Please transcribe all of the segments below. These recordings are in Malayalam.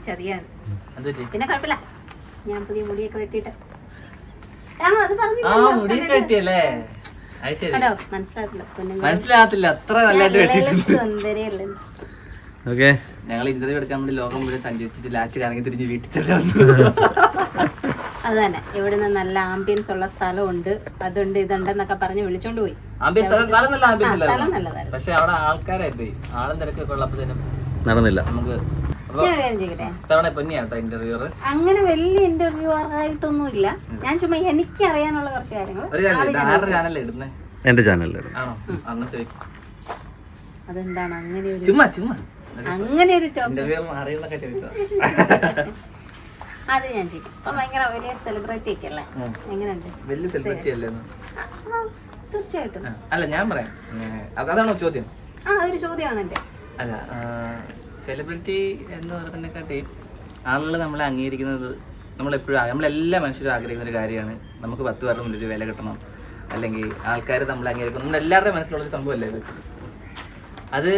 തിരിച്ചറിയാണ്. പിന്നെ കുഴപ്പമില്ല, ഞാൻ പുതിയ മുടിയൊക്കെ വെട്ടിയിട്ട് മനസ്സിലാകത്തില്ല, അത്ര നല്ലതായിട്ട് ഞങ്ങൾ ഇന്റർവ്യൂ എടുക്കാൻ വേണ്ടി ലോകം മുഴുവൻ സഞ്ചരിച്ചിട്ട് ലാസ്റ്റ് കറങ്ങി തിരിഞ്ഞ് വീട്ടിൽ തന്നെ. അത് തന്നെ, ഇവിടുന്ന് നല്ല ആംബിയൻസ് ഉള്ള സ്ഥലമുണ്ട്, അതുണ്ട് ഇതുണ്ടെന്നൊക്കെ പറഞ്ഞ് വിളിച്ചോണ്ട് പോയി. പക്ഷെ അവിടെ ആൾക്കാരായി പോയി, ആളും തിരക്കൊക്കെ ഉള്ളപ്പോഴത്തേനും നടന്നില്ല. നമുക്ക് അങ്ങനെ വലിയ ഇന്റർവ്യൂ ആയിട്ടൊന്നും ഇല്ല. ഞാൻ ചുമ്മാ എനിക്ക് അറിയാനുള്ള കുറച്ച് കാര്യങ്ങൾ എന്റെ ചാനലിൽ അതെന്താണ് അങ്ങനെ ഒരു അത് ഞാൻ ചെയ്യും. അപ്പൊ ഭയങ്കര വലിയ സെലിബ്രിറ്റി ഒക്കെ അല്ലേ? എങ്ങനെയുണ്ട്? വലിയ സെലിബ്രിറ്റി അല്ലേ? തീർച്ചയായിട്ടും. അല്ല ഞാൻ പറയാം, അതാണോ ചോദ്യം? അതൊരു ചോദ്യമാണ് എന്റെ. അല്ല, സെലിബ്രിറ്റി എന്ന് പറയുന്നതിനെക്കാട്ടി ആളുകൾ നമ്മളെ അംഗീകരിക്കുന്നത് നമ്മളെപ്പോഴും നമ്മളെല്ലാ മനുഷ്യരും ആഗ്രഹിക്കുന്ന ഒരു കാര്യമാണ്. നമുക്ക് 10 പേരുടെ മുന്നിൽ ഒരു വില കിട്ടണം, അല്ലെങ്കിൽ ആൾക്കാർ നമ്മളെ അംഗീകരിക്കണം. നമ്മുടെ എല്ലാവരുടെയും മനസ്സിലുള്ളൊരു സംഭവമല്ലേ ഇത്. അത്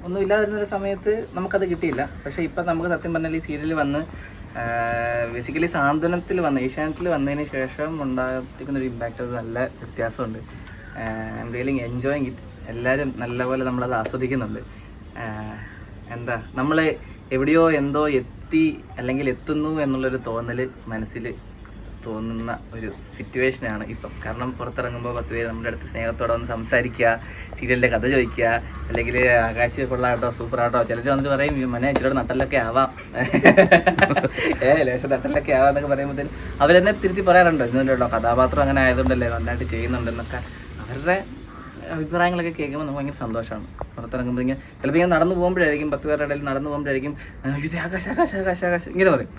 ഒന്നും ഇല്ലാതിരുന്നൊരു സമയത്ത് നമുക്കത് കിട്ടിയില്ല. പക്ഷേ ഇപ്പം നമുക്ക് സത്യം പറഞ്ഞാൽ ഈ സീരിയൽ വന്ന് ബേസിക്കലി സാന്ത്വനത്തിൽ വന്ന് ഏഷ്യാനെറ്റിൽ വന്നതിന് ശേഷം ഉണ്ടാകുന്നൊരു ഇമ്പാക്റ്റ് അത് നല്ല വ്യത്യാസമുണ്ട്. I am really enjoying it. എല്ലാവരും നല്ലപോലെ നമ്മളത് ആസ്വദിക്കുന്നുണ്ട്. എന്താ, നമ്മൾ എവിടെയോ എന്തോ എത്തി അല്ലെങ്കിൽ എത്തുന്നു എന്നുള്ളൊരു തോന്നൽ മനസ്സിൽ തോന്നുന്ന ഒരു സിറ്റുവേഷനാണ് ഇപ്പം. കാരണം പുറത്തിറങ്ങുമ്പോൾ 10 പേര് നമ്മുടെ അടുത്ത് സ്നേഹത്തോടെ വന്ന് സംസാരിക്കുക, സീരിയലിൻ്റെ കഥ ചോദിക്കുക, അല്ലെങ്കിൽ ആകാശ് കൊള്ളാട്ടോ സൂപ്പറാട്ടോ. ചിലർ വന്നിട്ട് പറയും മനെ ഇച്ചിരി നട്ടലൊക്കെ ആവാം, ലേശം നട്ടലൊക്കെ ആവാം എന്നൊക്കെ പറയുമ്പോഴത്തേനും അവരെന്നെ തിരുത്തി പറയാറുണ്ടോ, ഇന്നുണ്ടോ കഥാപാത്രം അങ്ങനെ ആയതുകൊണ്ടല്ലേ നന്നായിട്ട് ചെയ്യുന്നുണ്ടെന്നൊക്കെ. അവരുടെ അഭിപ്രായങ്ങളൊക്കെ കേൾക്കുമ്പോൾ നമുക്ക് ഭയങ്കര സന്തോഷമാണ്. പുറത്തിറങ്ങുമ്പോൾ ഇങ്ങനെ ചിലപ്പോൾ ഇങ്ങനെ നടന്നു പോകുമ്പോഴായിരിക്കും 10 പേരുടെ ഇടയിൽ നടന്നു പോകുമ്പോഴായിരിക്കും ആകാശം ഇങ്ങനെ പറയും.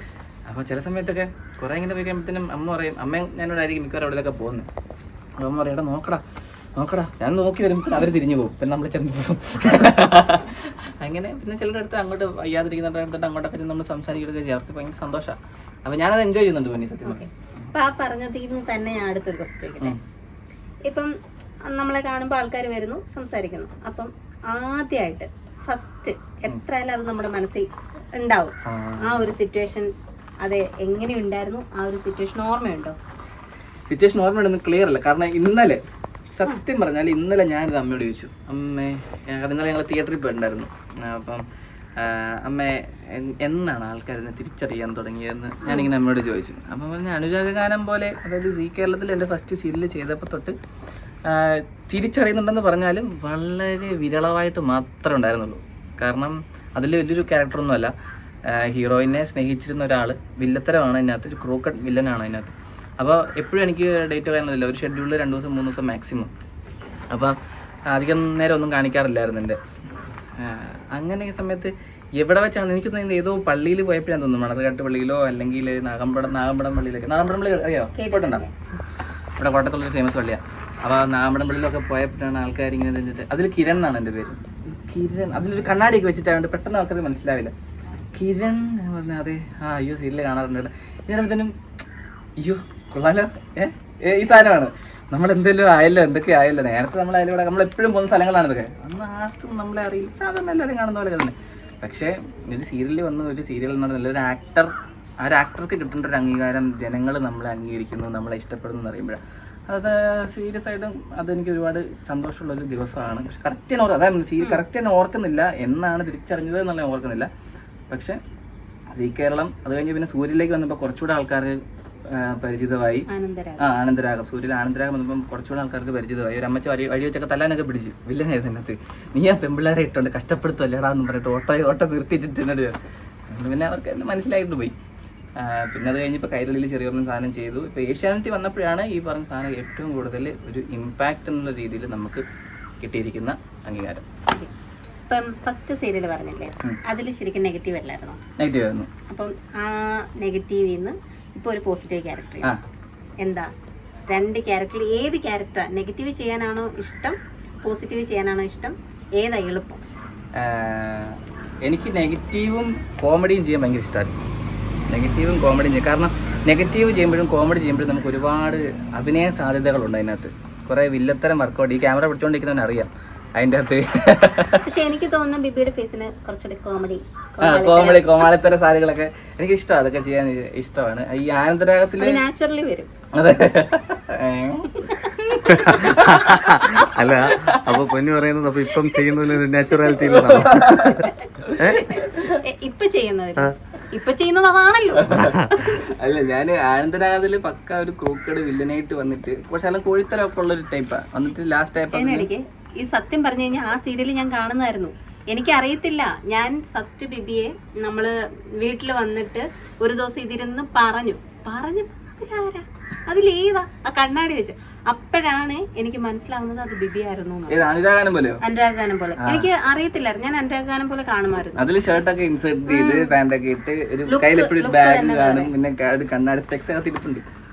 അപ്പോൾ ചില സമയത്തൊക്കെ കുറേ ഇങ്ങനെ പോയി കഴിയുമ്പോഴത്തേനും അമ്മ പറയും, അമ്മയും ഞാനോടായിരിക്കും മിക്കവാറും അവിടെയൊക്കെ പോകുന്നത്. അപ്പോൾ അമ്മ പറയും, നോക്കടാ ഞാൻ നോക്കി വരുമ്പോൾ അവർ തിരിഞ്ഞു പോകും, പിന്നെ നമ്മൾ ചെന്ന് പോകും. അങ്ങനെ പിന്നെ ചിലരുടെ അടുത്ത് അങ്ങോട്ട് വയ്യാതിരിക്കുന്നുണ്ട് അടുത്തിട്ട് അങ്ങോട്ടൊക്കെ നമ്മൾ സംസാരിക്കുകയൊക്കെ ചെയ്യും. അവർക്ക് ഭയങ്കര സന്തോഷമാണ്. അപ്പോൾ ഞാനത് എൻജോയ് ചെയ്യുന്നുണ്ട് പിന്നെ സത്യം. അപ്പോൾ ആ പറഞ്ഞതിൽ തന്നെ ഞാൻ അടുത്തൊരു ക്വസ്റ്റ്യൻ ചോദിക്കട്ടെ. ഇപ്പം നമ്മളെ കാണുമ്പോൾ ആൾക്കാർ വരുന്നു, സംസാരിക്കുന്നു. അപ്പം ആദ്യമായിട്ട് ഫസ്റ്റ് എത്രയായാലും അത് നമ്മുടെ മനസ്സിൽ ഉണ്ടാവും. ആ ഒരു സിറ്റുവേഷൻ അത് എങ്ങനെയുണ്ടായിരുന്നു? ആ ഒരു സിറ്റുവേഷൻ ഓർമ്മയുണ്ടോ? സിറ്റുവേഷൻ ഓർമ്മയുണ്ടെന്ന് ക്ലിയർ അല്ല. കാരണം ഇന്നലെ സത്യം പറഞ്ഞാൽ ഇന്നലെ ഞാനൊരു അമ്മയോട് ചോദിച്ചു, അമ്മേ ഇന്നലെ ഞങ്ങൾ തിയേറ്ററിൽ പോയിട്ടുണ്ടായിരുന്നു. അപ്പം അമ്മേ എന്നാണ് ആൾക്കാരെന്നെ തിരിച്ചറിയാൻ തുടങ്ങിയതെന്ന് ഞാനിങ്ങനെ അമ്മയോട് ചോദിച്ചു. അപ്പം പറഞ്ഞ അനുരാഗഗാനം പോലെ, അതായത് സീ കേരളത്തിൽ എൻ്റെ ഫസ്റ്റ് സീരിയൽ ചെയ്തപ്പോൾ തൊട്ട് തിരിച്ചറിയുന്നുണ്ടെന്ന് പറഞ്ഞാലും വളരെ വിരളമായിട്ട് മാത്രമേ ഉണ്ടായിരുന്നുള്ളൂ. കാരണം അതിൽ വലിയൊരു ക്യാരക്ടറൊന്നുമല്ല. ഹീറോയിനെ സ്നേഹിച്ചിരുന്ന ഒരാൾ, വില്ലത്തരമാണ് അതിനകത്ത്, ഒരു ക്രൂക്കഡ് വില്ലനാണ് അതിനകത്ത്. അപ്പോൾ എപ്പോഴും എനിക്ക് ഡേറ്റ് പറയുന്നില്ല, ഒരു ഷെഡ്യൂളിൽ 2 ദിവസം 3 ദിവസം മാക്സിമം. അപ്പോൾ അധികം നേരം ഒന്നും കാണിക്കാറില്ലായിരുന്നു എൻ്റെ. അങ്ങനെ ഈ സമയത്ത് എവിടെ വെച്ചാണ് എനിക്ക് തോന്നുന്നത്, ഏതോ പള്ളിയിൽ പോയപ്പോഴാണ് തോന്നുന്നു, മണർകാട്ട് പള്ളിയിലോ അല്ലെങ്കിൽ നാഗമ്പടം പള്ളിയിലൊക്കെ. നാഗമ്പടം പള്ളി അറിയാമോ? പോയിട്ടുണ്ടാവും. ഇവിടെ കോട്ടയത്തുള്ളൊരു ഫേമസ് പള്ളിയാണ്. അപ്പോൾ നാഗമ്പടം പള്ളിയിലൊക്കെ പോയപ്പോഴാണ് ആൾക്കാർ ഇങ്ങനെ തിരിഞ്ഞിട്ട്, അതിൽ കിരൺ എന്നാണ് എൻ്റെ പേര്. കിരൺ, അതിലൊരു കണ്ണാടിയൊക്കെ വെച്ചിട്ടായതുകൊണ്ട് പെട്ടെന്ന് ആൾക്കാർ മനസ്സിലാവില്ല. കിരൺ പറഞ്ഞാൽ അതെ, അയ്യോ സീരിയൽ കാണാറുണ്ട്. ഇതിനും അയ്യോ കൊള്ളാലോ, ഈ സാധനമാണ് നമ്മളെന്തെങ്കിലും ആയല്ലോ, എന്തൊക്കെ ആയല്ലോ. നേരത്തെ നമ്മളതിലൂടെ നമ്മളെപ്പോഴും പോകുന്ന സ്ഥലങ്ങളാണ് ഇതൊക്കെ. അന്ന് ആർക്കും നമ്മളെ അറിയില്ല, സാധാരണ എല്ലാവരും കാണുന്ന പോലെ തന്നെ. പക്ഷേ ഒരു സീരിയലിൽ വന്ന് ഒരു സീരിയൽ എന്ന് പറഞ്ഞാൽ ഒരു ആക്ടർ, ആ ഒരു ആക്ടർക്ക് കിട്ടേണ്ട ഒരു അംഗീകാരം ജനങ്ങൾ നമ്മളെ അംഗീകരിക്കുന്നു, നമ്മളെ ഇഷ്ടപ്പെടുന്നു എന്ന് പറയുമ്പോഴാണ് അത് സീരിയസ് ആയിട്ടും അതെനിക്ക് ഒരുപാട് സന്തോഷമുള്ളൊരു ദിവസമാണ്. പക്ഷെ കറക്റ്റ് കറക്റ്റ് തന്നെ ഓർക്കുന്നില്ല എന്നാണ് തിരിച്ചറിഞ്ഞത് എന്നുള്ള ഓർക്കുന്നില്ല. പക്ഷെ സീ കേരളം അത് കഴിഞ്ഞ് പിന്നെ സൂര്യനിലേക്ക് വന്നപ്പോൾ കുറച്ചുകൂടെ ആൾക്കാർ പരിചിതമായി. ആനന്ദരാഗം, സൂര്യയിൽ ആനന്ദരാഗം വന്നപ്പം കുറച്ചുകൂടെ ആൾക്കാർക്ക് പരിചിതമായി. ഒരു അമ്മച്ച വഴി വെച്ചൊക്കെ തല്ലാനൊക്കെ പിടിച്ചു. വില്ലനായിരുന്നു അതിനകത്ത്. നീ ആ പെമ്പിള്ളേരെ ഇട്ടുണ്ട് കഷ്ടപ്പെടുത്തല്ലേടാന്ന് പറഞ്ഞിട്ട് ഓട്ടോ നിർത്തിയിട്ടിട്ടുണ്ട്. പിന്നെ അവർക്ക് എല്ലാം മനസ്സിലായിട്ട് പോയി. പിന്നെ അത് കഴിഞ്ഞപ്പോൾ കൈരളിയിൽ ചെറിയൊരു സാധനം ചെയ്തു. ഇപ്പോൾ ഏഷ്യാനെറ്റ് വന്നപ്പോഴാണ് ഈ പറഞ്ഞ സാധനം ഏറ്റവും കൂടുതൽ ഒരു ഇമ്പാക്റ്റ് എന്നുള്ള രീതിയിൽ നമുക്ക് കിട്ടിയിരിക്കുന്ന അംഗീകാരം. ഇപ്പം ഫസ്റ്റ് സീരിയൽ പറഞ്ഞില്ലേ, അതിൽ ശരിക്കും നെഗറ്റീവ് അല്ലായിരുന്നോ? നെഗറ്റീവ് ആയിരുന്നു. അപ്പം ആ നെഗറ്റീവിൽ നിന്ന് ഇപ്പോൾ ഒരു പോസിറ്റീവ് ക്യാരക്ടർ എന്താ? 2 ക്യാരക്ടറിൽ ഏത് ക്യാരക്ടർ നെഗറ്റീവ് ചെയ്യാനാണോ ഇഷ്ടം, പോസിറ്റീവ് ചെയ്യാനാണോ ഇഷ്ടം? ഏതാ എളുപ്പം? എനിക്ക് നെഗറ്റീവും കോമഡിയും ചെയ്യാൻ ഭയങ്കര ഇഷ്ടമായിരുന്നു. നെഗറ്റീവും കോമഡിയും ചെയ്യും. കാരണം നെഗറ്റീവ് ചെയ്യുമ്പോഴും കോമഡി ചെയ്യുമ്പോഴും നമുക്ക് ഒരുപാട് അഭിനയ സാധ്യതകളുണ്ട് അതിനകത്ത്. കുറേ വില്ലത്തരം വർക്കൗട്ട് ഈ ക്യാമറ പിടിച്ചുകൊണ്ടിരിക്കുന്നവന് അറിയാം. അതിൻ്റെ അകത്ത് പക്ഷെ എനിക്ക് തോന്നുന്നു ബിബിയുടെ ഫേസിന് കുറച്ചുകൂടി കോമാളിത്തര സാരികളൊക്കെ എനിക്ക് ഇഷ്ടമാണ്, അതൊക്കെ ചെയ്യാൻ ഇഷ്ടമാണ്. ഈ ആനന്ദരാഗത്തില് നാച്ചുറലി വരും. അതെ. അല്ല, അപ്പൊ പൊന്നു പറയുന്നത് അപ്പൊ ഇപ്പം ചെയ്യുന്നതിൽ നാച്ചുറാലിറ്റി ഇപ്പൊ ചെയ്യുന്നത് അതാണല്ലോ. അല്ല, ഞാൻ ആനന്ദരാഗത്തില് പക്ക ഒരു ക്രൂക്കഡ് വില്ലനായിട്ട് വന്നിട്ട് കുറച്ച് എല്ലാം കോഴിത്തരമൊക്കെ ഉള്ള ഒരു ടൈപ്പാ വന്നിട്ട് ലാസ്റ്റ് ടൈപ്പ്. ഈ സത്യം പറഞ്ഞു കഴിഞ്ഞാൽ ആ സീരിയൽ ഞാൻ കാണുന്നതായിരുന്നു. എനിക്കറിയത്തില്ല. ഞാൻ ഫസ്റ്റ് ബിബിയെ നമ്മള് വീട്ടിൽ വന്നിട്ട് ഒരു ദിവസം ഇതിരുന്ന് പറഞ്ഞു അതിലേതാ ആ കണ്ണാടി വെച്ച്. അപ്പോഴാണ് എനിക്ക് മനസ്സിലാവുന്നത് അത് ബിബി ആയിരുന്നു. അനുരാഗാനം പോലെ എനിക്ക് അറിയത്തില്ലായിരുന്നു. ഞാൻ അനുരാഗാനം പോലെ കാണുമായിരുന്നു. അതിൽ ഷർട്ടൊക്കെ ഇൻസേർട്ട് ചെയ്ത് പാന്റൊക്കെ ഇട്ട് ഒരു കയ്യിൽ എപ്പോഴും ബാഗ് കാണും, പിന്നെ കണ്ണാടി സ്പെക്സ് ഒക്കെ തിരിപ്പുണ്ട്,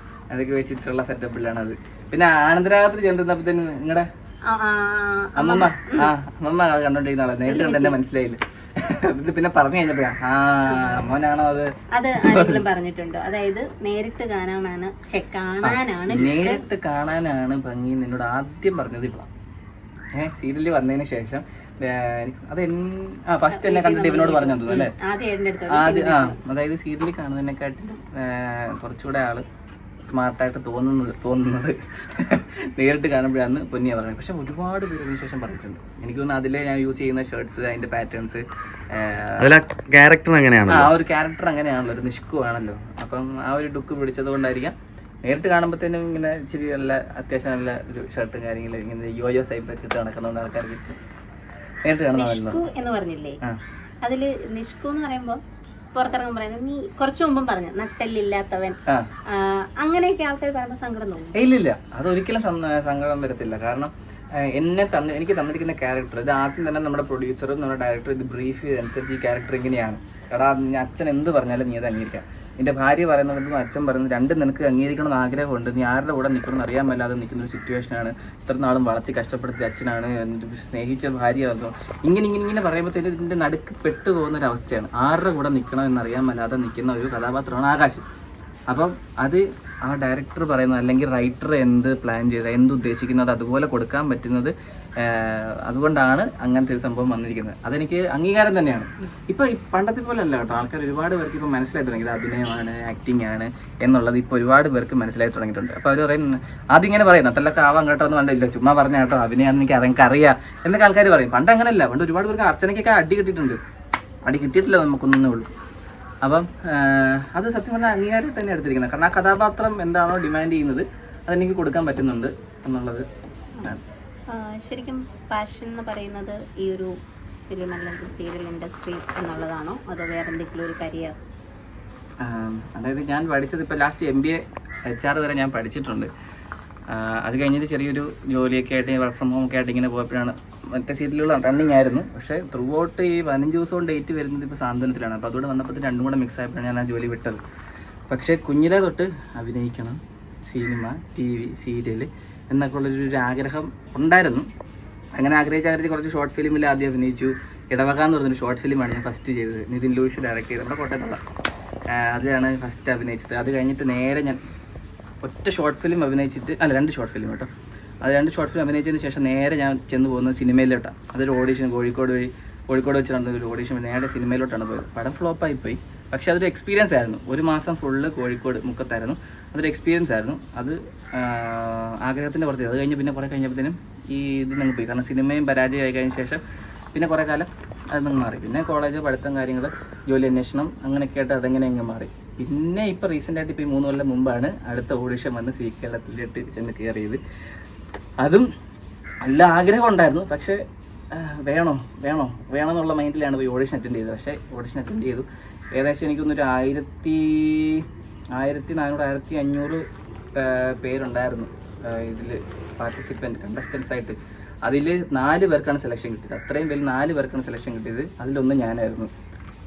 അതൊക്കെ വെച്ചിട്ടുള്ള സെറ്റപ്പിലാണ് അത്. പിന്നെ ആനന്ദരാഗത്തിൽ ചെന്നപ്പോഴത്തേനും നിങ്ങളുടെ അമ്മമ്മ കണ്ടോണ്ടിരിക്കുന്ന ആളെ നേരിട്ട് കണ്ട് എന്നെ മനസ്സിലായില്ല. എന്നിട്ട് പിന്നെ പറഞ്ഞു കഴിഞ്ഞപ്പോഴാ മോനാണോ അത് ആരെങ്കിലും പറഞ്ഞിട്ടുണ്ടോ? അതായത് നേരിട്ട് കാണാനാണ് ഭംഗി എന്നോട് ആദ്യം പറഞ്ഞത് ഇപ്പഴാ. സീരിയലിൽ വന്നതിന് ശേഷം അത് ഫസ്റ്റ് എന്നെ കണ്ടിട്ട് ഇവനോട് പറഞ്ഞു തോന്നുന്നു അല്ലേ? അതായത് സീരിയലിൽ കാണുന്നതിനെക്കാട്ടിലും കുറച്ചുകൂടെ ആള് സ്മാർട്ടായിട്ട് തോന്നുന്നത് നേരിട്ട് കാണുമ്പോഴാണ് പൊന്നിയാ പറയുന്നത്. പക്ഷെ ഒരുപാട് പേര് അതിന് ശേഷം പറഞ്ഞിട്ടുണ്ട്. എനിക്ക് തോന്നുന്നു അതിലെ ഞാൻ യൂസ് ചെയ്യുന്ന ഷർട്ട്സ്, അതിന്റെ പാറ്റേൺസ്, ക്യാരക്ടർ അങ്ങനെയാണ്. ആ ഒരു ക്യാരക്ടർ അങ്ങനെയാണല്ലോ, ഒരു നിഷ്കുവാണല്ലോ. അപ്പം ആ ഒരു ലുക്ക് പിടിച്ചത് കൊണ്ടായിരിക്കാം നേരിട്ട് കാണുമ്പോഴത്തേനും ഇങ്ങനെ ഇച്ചിരി നല്ല അത്യാവശ്യം നല്ല ഒരു ഷർട്ടും കാര്യങ്ങളും ഇങ്ങനെ യോയോ സൈപ്പൊക്കെ ഇട്ട് നടക്കുന്നതുകൊണ്ട് ആൾക്കാർക്ക് നേരിട്ട് കാണുന്ന. അതില് നിഷ്കു എന്ന് പറയുമ്പോ പുറത്തിറങ്ങും പറയുന്നത് നീ കുറച്ചു മുമ്പും പറഞ്ഞു നട്ടല്ലില്ലാത്തവൻ, അങ്ങനെയൊക്കെ ആൾക്കാർ പറയുമ്പോൾ സങ്കടം തോന്നും. ഇല്ലില്ല, അതൊരിക്കലും സങ്കടം വരത്തില്ല. കാരണം എനിക്ക് തന്നിരിക്കുന്ന ക്യാരക്ടർ ഇത് ആദ്യം തന്നെ നമ്മുടെ പ്രൊഡ്യൂസറും നമ്മുടെ ഡയറക്ടറും ഇത് ബ്രീഫ് ചെയ്തനുസരിച്ച് ഈ ക്യാരക്ടർ ഇങ്ങനെയാണ്. എടാ അച്ഛൻ എന്ത് പറഞ്ഞാലും നീ അത് അംഗീകരിക്കാം. നിന്റെ ഭാര്യ പറയുന്നതും അച്ഛൻ പറയുന്നത് രണ്ടും നിനക്ക് അംഗീകരിക്കണമെന്ന് ആഗ്രഹമുണ്ട്. നീ ആരുടെ കൂടെ നിൽക്കണമെന്ന് അറിയാൻ മേലാതെ നിൽക്കുന്ന ഒരു സിറ്റുവേഷനാണ്. ഇത്ര നാളും വളർത്തി കഷ്ടപ്പെടുത്തിയ അച്ഛനാണ്, സ്നേഹിച്ച ഭാര്യ വന്നു, ഇങ്ങനെ പറയുമ്പോഴത്തേനും ഇതിൻ്റെ നടുക്ക് പെട്ടുപോകുന്ന ഒരു അവസ്ഥയാണ്. ആരുടെ കൂടെ നിൽക്കണം എന്നറിയാൻ മേലാതെ നിൽക്കുന്ന ഒരു കഥാപാത്രമാണ് ആകാശ്. അപ്പം അത് ആ ഡയറക്ടർ പറയുന്നത് അല്ലെങ്കിൽ റൈറ്റർ എന്ത് പ്ലാൻ ചെയ്ത് എന്ത് ഉദ്ദേശിക്കുന്നത് അതുപോലെ കൊടുക്കാൻ പറ്റുന്നത് അതുകൊണ്ടാണ് അങ്ങനത്തെ ഒരു സംഭവം വന്നിരിക്കുന്നത്. അതെനിക്ക് അംഗീകാരം തന്നെയാണ്. ഇപ്പം പണ്ടത്തെ പോലെ അല്ല കേട്ടോ, ആൾക്കാർ ഒരുപാട് പേർക്ക് ഇപ്പോൾ മനസ്സിലായി തുടങ്ങി ഇത് അഭിനയമാണ്, ആക്ടിങ് ആണ് എന്നുള്ളത് ഇപ്പോൾ ഒരുപാട് പേർക്ക് മനസ്സിലായി തുടങ്ങിയിട്ടുണ്ട്. അപ്പോൾ അവർ പറയും ആദ്യം ഇങ്ങനെ പറയും നട്ടല്ലൊക്കെ ആവാൻ കേട്ടോ എന്ന് വേണ്ടില്ല, ചുമ്മാ പറഞ്ഞ കേട്ടോ അഭിനയാണെന്ന് എനിക്ക് അറിയാം എന്നൊക്കെ ആൾക്കാർ പറയും. പണ്ട് അങ്ങനെയല്ല, പണ്ട് ഒരുപാട് പേർക്ക് അർച്ചനയ്ക്കൊക്കെ അടി കിട്ടിയിട്ടുണ്ട്. അടി കിട്ടിയിട്ടില്ല നമുക്കൊന്നേ ഉള്ളൂ. അപ്പം അത് സത്യം പറഞ്ഞാൽ അംഗീകാരമായിട്ട് തന്നെ എടുത്തിരിക്കുന്നത്. കാരണം ആ കഥാപാത്രം എന്താണോ ഡിമാൻഡ് ചെയ്യുന്നത് അതെനിക്ക് കൊടുക്കാൻ പറ്റുന്നുണ്ട് എന്നുള്ളത്. ശരിക്കും പാഷൻ എന്ന് പറയുന്നത് ഈ ഒരു ഫിലിം അല്ലെങ്കിൽ സീരിയൽ ഇൻഡസ്ട്രി എന്നുള്ളതാണോ അതോ വേറെ എന്തെങ്കിലും ഒരു കരിയർ? അതായത് ഞാൻ പഠിച്ചത് ഇപ്പോൾ ലാസ്റ്റ് MBA HR വരെ ഞാൻ പഠിച്ചിട്ടുണ്ട്. അത് കഴിഞ്ഞിട്ട് ചെറിയൊരു ജോലിയൊക്കെ ആയിട്ട് വർക്ക് ഫ്രം ഹോം ഒക്കെ ആയിട്ട് ഇങ്ങനെ പോയപ്പോഴാണ് മറ്റേ സീരിയലുകൾ റണ്ണിങ് ആയിരുന്നു. പക്ഷേ ത്രൂ ഔട്ട് ഈ 15 ദിവസം കൊണ്ട് ഡേറ്റ് വരുന്നത് ഇപ്പോൾ സാന്ത്വനത്തിലാണ്. അപ്പോൾ അതുകൊണ്ട് വന്നപ്പോൾ രണ്ടും കൂടെ മിക്സ് ആയപ്പോഴാണ് ഞാൻ ആ ജോലി വിട്ടത്. പക്ഷേ കുഞ്ഞിലെ തൊട്ട് അഭിനയിക്കണം, സിനിമ, TV, സീരിയൽ എന്നൊക്കെ ഉള്ളൊരു ആഗ്രഹം ഉണ്ടായിരുന്നു. അങ്ങനെ ആഗ്രഹിച്ച് കുറച്ച് ഷോർട്ട് ഫിലിമിൽ ആദ്യം അഭിനയിച്ചു. ഇടവക എന്ന് പറഞ്ഞൊരു ഷോർട്ട് ഫിലിമാണ് ഞാൻ ഫസ്റ്റ് ചെയ്തത്. നിതിൻ ലൂയിസ് ഡയറക്റ്റ് ചെയ്തത്, നമ്മുടെ കോട്ടയത്തുള്ള. അതിലാണ് ഫസ്റ്റ് അഭിനയിച്ചത്. അത് കഴിഞ്ഞിട്ട് നേരെ ഞാൻ ഒറ്റ ഷോർട്ട് ഫിലിം അഭിനയിച്ചിട്ട്, അല്ല 2 ഷോർട്ട് ഫിലിം കേട്ടോ. അത് 2 ഷോർട്ട് ഫിലിം അഭിനയിച്ചതിന് ശേഷം നേരെ ഞാൻ ചെന്ന് പോകുന്നത് സിനിമയിലോട്ടാണ്. അതൊരു ഓഡീഷൻ കോഴിക്കോട് വെച്ച് നടന്നൊരു ഓഡീഷൻ നേരെ സിനിമയിലോട്ടാണ് പോയത്. പടം ഫ്ലോപ്പായി പോയി. പക്ഷെ അതൊരു എക്സ്പീരിയൻസ് ആയിരുന്നു. 1 മാസം ഫുള്ള് കോഴിക്കോട് മുക്കത്തായിരുന്നു. അതൊരു എക്സ്പീരിയൻസ് ആയിരുന്നു. അത് ആഗ്രഹത്തിൻ്റെ പുറത്ത്. അത് കഴിഞ്ഞ് പിന്നെ കുറേ കഴിഞ്ഞപ്പോഴത്തേനും ഈ ഇത് നിങ്ങൾ പോയി. കാരണം സിനിമയും പരാജയമായി കഴിഞ്ഞ ശേഷം പിന്നെ കുറേ കാലം അത് നിങ്ങൾ മാറി. പിന്നെ കോളേജ് പഠിത്തം കാര്യങ്ങൾ ജോലി അന്വേഷണം അങ്ങനെയൊക്കെ ആയിട്ട് അതെങ്ങനെ എങ്ങനെ മാറി. പിന്നെ ഇപ്പോൾ റീസെൻ്റായിട്ട് ഇപ്പോൾ ഈ 3 കൊല്ലം മുമ്പാണ് അടുത്ത ഓഡിഷൻ വന്ന് സി കേരളത്തിലോട്ട് ചെന്ന് കയറിയത്. അതും നല്ല ആഗ്രഹം ഉണ്ടായിരുന്നു. പക്ഷേ വേണോ എന്നുള്ള മൈൻഡിലാണ് പോയി ഓഡിഷൻ അറ്റൻഡ് ചെയ്തത്. പക്ഷേ ഓഡിഷൻ അറ്റൻഡ് ചെയ്തു. ഏകദേശം എനിക്കൊന്നൊരു 1400-1500 പേരുണ്ടായിരുന്നു ഇതിൽ കണ്ടസ്റ്റൻസ് ആയിട്ട്. അതിൽ 4 പേർക്കാണ് സെലക്ഷൻ കിട്ടിയത്. അത്രയും പേര് 4 പേർക്കാണ് സെലക്ഷൻ കിട്ടിയത്. അതിലൊന്ന് ഞാനായിരുന്നു.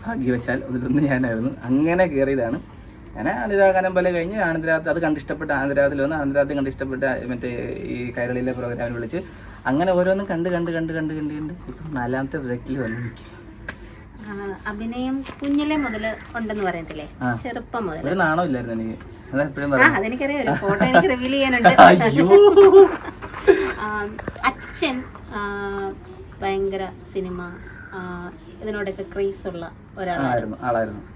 ഭാഗ്യവശാൽ അതിലൊന്ന് ഞാനായിരുന്നു. അങ്ങനെ കയറിയതാണ്. ഞാൻ ആനന്ദരാഗാനം പോലെ കഴിഞ്ഞ് ആനന്ദരാഗത്തിൽ അത് കണ്ടിഷ്ടപ്പെട്ട് ആനന്ദരാഗത്തിൽ വന്ന് ആനന്ദരാഗത്തിൽ കണ്ടിഷ്ടപ്പെട്ട് മറ്റേ ഈ കൈരളിയിലെ പ്രോഗ്രാമിൽ വിളിച്ച് അങ്ങനെ ഓരോന്നും കണ്ട് ഇപ്പം 4ാമത്തെ പ്രൊജക്റ്റിൽ വന്നിരിക്കുന്നു. അഭിനയം കുഞ്ഞിലെ മുതൽ ഉണ്ടെന്ന് പറയത്തില്ലേ? ചെറുപ്പം മുതൽ ഒരു നാണോ ഇല്ലായിരുന്നു എനിക്ക്. അതെനിക്കറിയാം. ഒരു ഫോട്ടോ എനിക്ക് റിവീൽ ചെയ്യാനുണ്ട്. അച്ഛൻ ഭയങ്കര സിനിമ ഇതിനോടൊക്കെ ക്രേസ് ഉള്ള ഒരാളായിരുന്നു.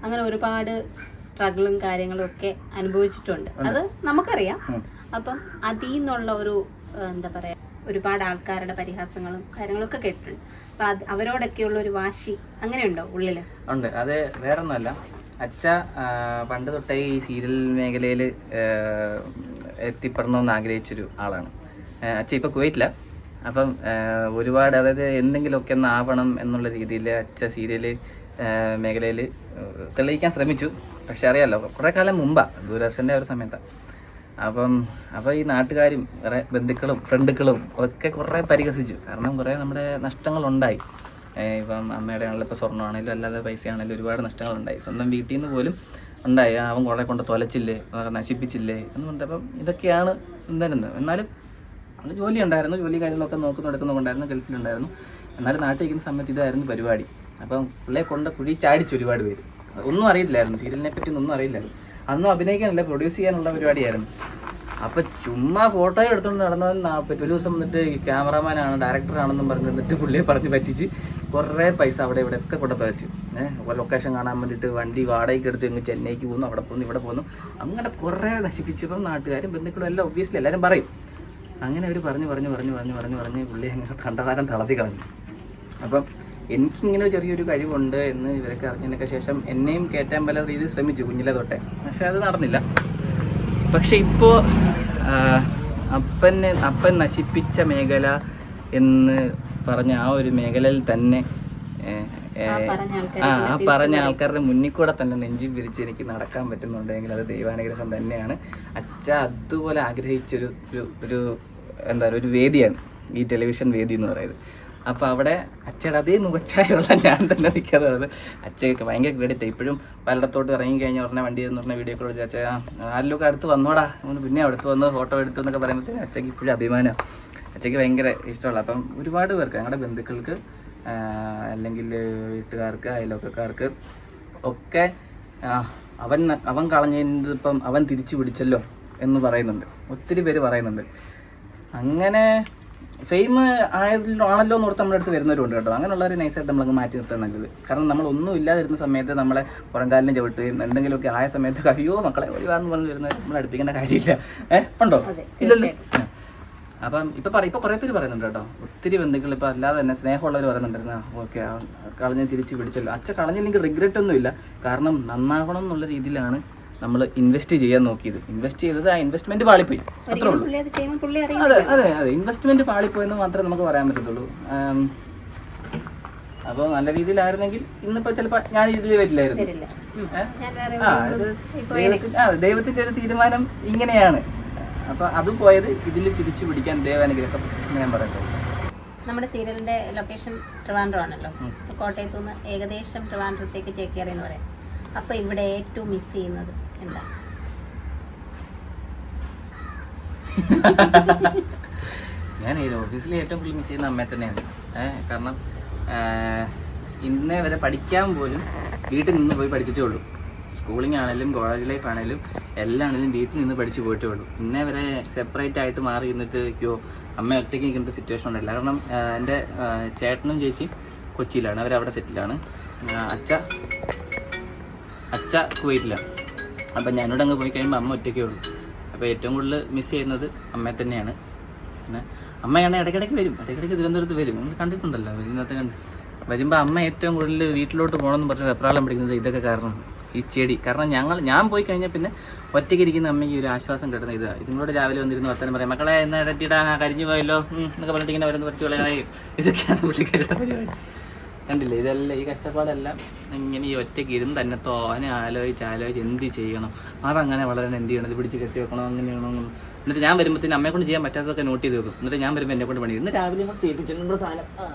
അങ്ങനെ ഒരുപാട് സ്ട്രഗിളും കാര്യങ്ങളും ഒക്കെ അനുഭവിച്ചിട്ടുണ്ട്, അത് നമുക്കറിയാം. അപ്പം അതിൽ നിന്നുള്ള ഒരു എന്താ പറയാ, ഒരുപാട് ആൾക്കാരുടെ പരിഹാസങ്ങളും കാര്യങ്ങളൊക്കെ കേട്ടിട്ടുണ്ട്. അപ്പൊ അവരോടൊക്കെയുള്ള ഒരു വാശി അങ്ങനെയുണ്ടോ ഉള്ളില്? ഉണ്ട്. അത് വേറൊന്നുമല്ല, അച്ഛ പണ്ട് തൊട്ടേ ഈ സീരിയൽ മേഖലയിൽ എത്തിപ്പെടണമെന്ന് ആഗ്രഹിച്ചൊരു ആളാണ്. അച്ഛ ഇപ്പോൾ കുവൈറ്റില്ല. അപ്പം ഒരുപാട്, അതായത് എന്തെങ്കിലുമൊക്കെ ഒന്ന് ആവണം എന്നുള്ള രീതിയിൽ അച്ഛ സീരിയൽ മേഖലയിൽ തെളിയിക്കാൻ ശ്രമിച്ചു. പക്ഷെ അറിയാമല്ലോ, കുറേ കാലം മുമ്പാണ്, ദൂരദർശൻ്റെ ഒരു സമയത്താണ്. അപ്പോൾ ഈ നാട്ടുകാരും കുറേ ബന്ധുക്കളും ഫ്രണ്ടുക്കളും ഒക്കെ കുറേ പരിഹസിച്ചു. കാരണം കുറേ നമ്മുടെ നഷ്ടങ്ങളുണ്ടായി. ഇപ്പം അമ്മയുടെ ആണെങ്കിലും ഇപ്പോൾ സ്വർണ്ണമാണെങ്കിലും അല്ലാതെ പൈസയാണെങ്കിലും ഒരുപാട് നഷ്ടങ്ങളുണ്ടായി. സ്വന്തം വീട്ടിൽ നിന്ന് പോലും ഉണ്ടായി. അവൻ കുറേ കൊണ്ട് തൊലച്ചില്ലേ, നശിപ്പിച്ചില്ലേ എന്നുകൊണ്ട്. അപ്പം ഇതൊക്കെയാണ് എന്തായിരുന്നു. എന്നാലും ജോലി ഉണ്ടായിരുന്നു, ജോലി കാര്യങ്ങളൊക്കെ നോക്കുന്നുണ്ടായിരുന്നു, ഗൾഫിലുണ്ടായിരുന്നു. എന്നാലും നാട്ടിൽ ഇരിക്കുന്ന സമയത്ത് ഇതായിരുന്നു പരിപാടി. അപ്പം പിള്ളയെ കൊണ്ട് കുഴി ചാടിച്ച് ഒരുപാട് പേര്. ഒന്നും അറിയില്ലായിരുന്നു, സീരിയലിനെ പറ്റി ഒന്നും അറിയില്ലായിരുന്നു. അന്നും അഭിനയിക്കാനല്ല, പ്രൊഡ്യൂസ് ചെയ്യാനുള്ള പരിപാടിയായിരുന്നു. അപ്പം ചുമ്മാ ഫോട്ടോ എടുത്തുകൊണ്ട് നടന്നവൻ ഒരു ദിവസം വന്നിട്ട് ക്യാമറാമാനാണ്, ഡയറക്ടറാണെന്നും പറഞ്ഞ് എന്നിട്ട് പുള്ളിയെ പറഞ്ഞ് പറ്റിച്ച് കുറേ പൈസ അവിടെ ഇവിടെ ഒക്കെ കൊണ്ട് തുലച്ച്. ലൊക്കേഷൻ കാണാൻ വേണ്ടിയിട്ട് വണ്ടി വാടകയ്ക്ക് എടുത്ത് ഇങ്ങ് ചെന്നൈക്ക് പോകുന്നു, അവിടെ പോകുന്നു, ഇവിടെ പോകുന്നു, അങ്ങനെ കുറേ നശിപ്പിച്ചപ്പം നാട്ടുകാരും ബന്ധുക്കളും എല്ലാം ഒബ്വിയസ്ലി എല്ലാവരും പറയും. അങ്ങനെ അവർ പറഞ്ഞ് പുള്ളി അങ്ങനെ കണ്ടകാലം തളർത്തി കളഞ്ഞു. അപ്പം എനിക്കിങ്ങനെ ചെറിയൊരു കഴിവുണ്ട് എന്ന് ഇവരൊക്കെ അറിഞ്ഞതിനൊക്കെ ശേഷം എന്നെയും കയറ്റാൻ പല രീതിയിൽ ശ്രമിച്ചു കുഞ്ഞിലെ തൊട്ടേ. പക്ഷെ അത് നടന്നില്ല. പക്ഷെ ഇപ്പോൾ അപ്പൻ നശിപ്പിച്ച മേഖല എന്ന് പറഞ്ഞ ആ ഒരു മേഖലയിൽ തന്നെ ആ പറഞ്ഞ ആൾക്കാരുടെ മുന്നിൽ കൂടെ തന്നെ നെഞ്ചി പിരിച്ച് എനിക്ക് നടക്കാൻ പറ്റുന്നുണ്ടെങ്കിൽ അത് ദൈവാനുഗ്രഹം തന്നെയാണ്. അച്ഛ അതുപോലെ ആഗ്രഹിച്ചൊരു ഒരു എന്താ പറയുക, ഒരു വേദിയാണ് ഈ ടെലിവിഷൻ വേദി എന്ന് പറയുന്നത്. അപ്പോൾ അവിടെ അച്ഛയുടെ അതേ മുഖച്ചായുള്ള ഞാൻ തന്നെ നിൽക്കാതെ പറയുന്നത്. അച്ഛയ്ക്ക് ഭയങ്കര ക്രെഡിറ്റ്. ഇപ്പോഴും പലയിടത്തോട്ട് ഇറങ്ങി കഴിഞ്ഞാൽ ഉടനെ വണ്ടി എന്ന് പറഞ്ഞ വീഡിയോ കോൾ അച്ഛ ആരിലൊക്കെ അടുത്ത് വന്നോടാ, പിന്നെ അടുത്ത് വന്ന് ഫോട്ടോ എടുത്തു എന്നൊക്കെ പറയുമ്പോഴത്തേക്കും അച്ഛയ്ക്ക് ഇപ്പോഴും അഭിമാനമാണ്. അച്ഛയ്ക്ക് ഭയങ്കര ഇഷ്ടമുള്ള. അപ്പം ഒരുപാട് പേർക്ക്, ഞങ്ങളുടെ ബന്ധുക്കൾക്ക് അല്ലെങ്കിൽ വീട്ടുകാർക്ക് അയൽവക്കക്കാർക്ക് ഒക്കെ അവൻ കളഞ്ഞതിന് ഇപ്പം അവൻ തിരിച്ചു പിടിച്ചല്ലോ എന്ന് പറയുന്നുണ്ട്. ഒത്തിരി പേര് പറയുന്നുണ്ട്. അങ്ങനെ ഫെയിം ആയതിലാണല്ലോ എന്ന് ഓർത്ത് നമ്മുടെ അടുത്ത് വരുന്നവരുണ്ട് കേട്ടോ. അങ്ങനെയുള്ളവരെ നൈസായിട്ട് നമ്മളങ്ങ് മാറ്റി നിർത്താൻ നല്ലത്. കാരണം നമ്മളൊന്നും ഇല്ലാതിരുന്ന സമയത്ത് നമ്മളെ പുറംകാലിനെ ചവിട്ടുകയും എന്തെങ്കിലുമൊക്കെ ആയ സമയത്ത് അയ്യോ മക്കളെ ഒഴിവാന്ന് പറഞ്ഞ് വരുന്നവർ നമ്മൾ അടുപ്പിക്കേണ്ട കാര്യമില്ല. ഉണ്ടോ? ഇല്ലല്ലോ. അപ്പം ഇപ്പം കുറേ പേര് പറയുന്നുണ്ട് കേട്ടോ. ഒത്തിരി ബന്ധുക്കൾ ഇപ്പോൾ അല്ലാതെ തന്നെ സ്നേഹമുള്ളവർ പറയുന്നുണ്ടായിരുന്നു. ഓക്കെ കളഞ്ഞ് തിരിച്ച് പിടിച്ചല്ലോ. അച്ഛൻ കളഞ്ഞില്ലെങ്കിൽ റിഗ്രറ്റ് ഒന്നുമില്ല. കാരണം നന്നാകണം എന്നുള്ള രീതിയിലാണ് നമ്മൾ ഇൻവെസ്റ്റ് ചെയ്യാൻ നോക്കിയത്. ഇൻവെസ്റ്റ് ചെയ്തത് ആ ഇൻവെസ്റ്റ്മെന്റ് പാളിപ്പോയി, അത്രേ ഉള്ളൂ. അതെ, ഇൻവെസ്റ്റ്മെന്റ് പാളിപ്പോയെന്ന് മാത്രമേ നമുക്ക് പറയാൻ പറ്റത്തുള്ളൂ. അപ്പോൾ നല്ല രീതിയിലായിരുന്നെങ്കിൽ ഇന്നിപ്പോൾ ചിലപ്പോൾ ഞാൻ ഇതിൽ വരില്ലായിരുന്നു. ദൈവത്തിന്റെ ഒരു തീരുമാനം ഇങ്ങനെയാണ്. അപ്പോൾ അത് പോയത് ഇതിൽ തിരിച്ചു പിടിക്കാൻ ദൈവാനുഗ്രഹം ഞാൻ പറയത്തുള്ളൂ. നമ്മുടെ സീരിയലിന്റെ ലൊക്കേഷൻ ട്രിവാൻഡ്രം ആണല്ലോ. കോട്ടയത്തു നിന്ന് ഏകദേശം ട്രിവാൻഡ്രത്തേക്ക് ചേക്കേറി എന്ന് പറയാം. അപ്പൊ ഇവിടെ ഏറ്റവും മിസ് ചെയ്യുന്നത് എന്താ? ഞാൻ ഈ ഓഫീസിൽ ഏറ്റവും കൂടുതൽ മിസ് ചെയ്യുന്ന അമ്മയെ തന്നെയാണ്. കാരണം ഇന്നേ വരെ പഠിക്കാൻ പോലും വീട്ടിൽ നിന്ന് പോയി പഠിച്ചിട്ടേ ഉള്ളൂ. സ്കൂളിംഗ് ആണെങ്കിലും കോളേജ് ലൈഫ് ആണെങ്കിലും എല്ലാം ആണെങ്കിലും വീട്ടിൽ നിന്ന് പഠിച്ചു പോയിട്ടേ ഉള്ളൂ. ഇന്നേ വരെ സെപ്പറേറ്റ് ആയിട്ട് മാറി നിന്നിട്ട് അമ്മ ഒറ്റയ്ക്ക് നിൽക്കുന്ന സിറ്റുവേഷൻ ഉണ്ടല്ല. കാരണം എൻ്റെ ചേട്ടനും ചേച്ചിയും കൊച്ചിയിലാണ്, അവരവിടെ സെറ്റിലാണ്. അച്ഛ കുവൈറ്റിലാണ്. അപ്പം ഞാനിവിടെ അങ്ങ് പോയി കഴിയുമ്പോൾ അമ്മ ഒറ്റയ്ക്കേ ഉള്ളൂ. അപ്പോൾ ഏറ്റവും കൂടുതൽ മിസ് ചെയ്യുന്നത് അമ്മയെ തന്നെയാണ്. പിന്നെ അമ്മയാണ് ഇടയ്ക്കിടയ്ക്ക് വരും, ഇടയ്ക്കിടയ്ക്ക് തിരുവനന്തപുരത്ത് വരും. നിങ്ങൾ കണ്ടിട്ടുണ്ടല്ലോ, ഇതിനകത്ത് വരുമ്പോൾ അമ്മ ഏറ്റവും കൂടുതൽ വീട്ടിലോട്ട് പോകണമെന്ന് പറഞ്ഞ് വെപ്രാളം പിടിക്കുന്നത് ഇതൊക്കെ കാരണം ഈ ചെടി. കാരണം ഞാൻ പോയി കഴിഞ്ഞാൽ പിന്നെ ഒറ്റയ്ക്ക് ഇരിക്കുന്ന അമ്മയ്ക്ക് ഒരു ആശ്വാസം കിട്ടുന്ന ഇതാണ്. ഇതിനോട് രാവിലെ വന്നിരുന്ന് വർത്തമാനം പറയാം, മക്കളെ എന്നാ ഇടറ്റിടാൻ കരിഞ്ഞു പോയല്ലോ എന്നൊക്കെ പറഞ്ഞിട്ട് ഇങ്ങനെ വരുന്ന പറിച്ചു കളയും. ഇതൊക്കെയാണ് പുള്ളിക്കാരുടെ പരിപാടി. കണ്ടില്ലേ, ഇതെല്ലാം ഈ കഷ്ടപ്പാടെല്ലാം ഇങ്ങനെ ഈ ഒറ്റയ്ക്ക് ഇരുന്ന് തന്നെ തോനെ ആലോചിച്ച് എന്ത് ചെയ്യണം, അതങ്ങനെ വളരെ എന്ത് ചെയ്യണം, ഇത് പിടിച്ച് കെട്ടി വെക്കണം, അങ്ങനെയാണോ. എന്നിട്ട് ഞാൻ വരുമ്പോഴത്തേന് അമ്മയെ കൊണ്ട് ചെയ്യാൻ പറ്റാത്തതൊക്കെ നോട്ട് ചെയ്ത് വെക്കും. എന്നിട്ട് ഞാൻ വരുമ്പോൾ എന്നെ കൊണ്ട് പണി ഇന്ന് രാവിലെ ചെയ്യിപ്പിച്ചിട്ടുണ്ട് സാധനം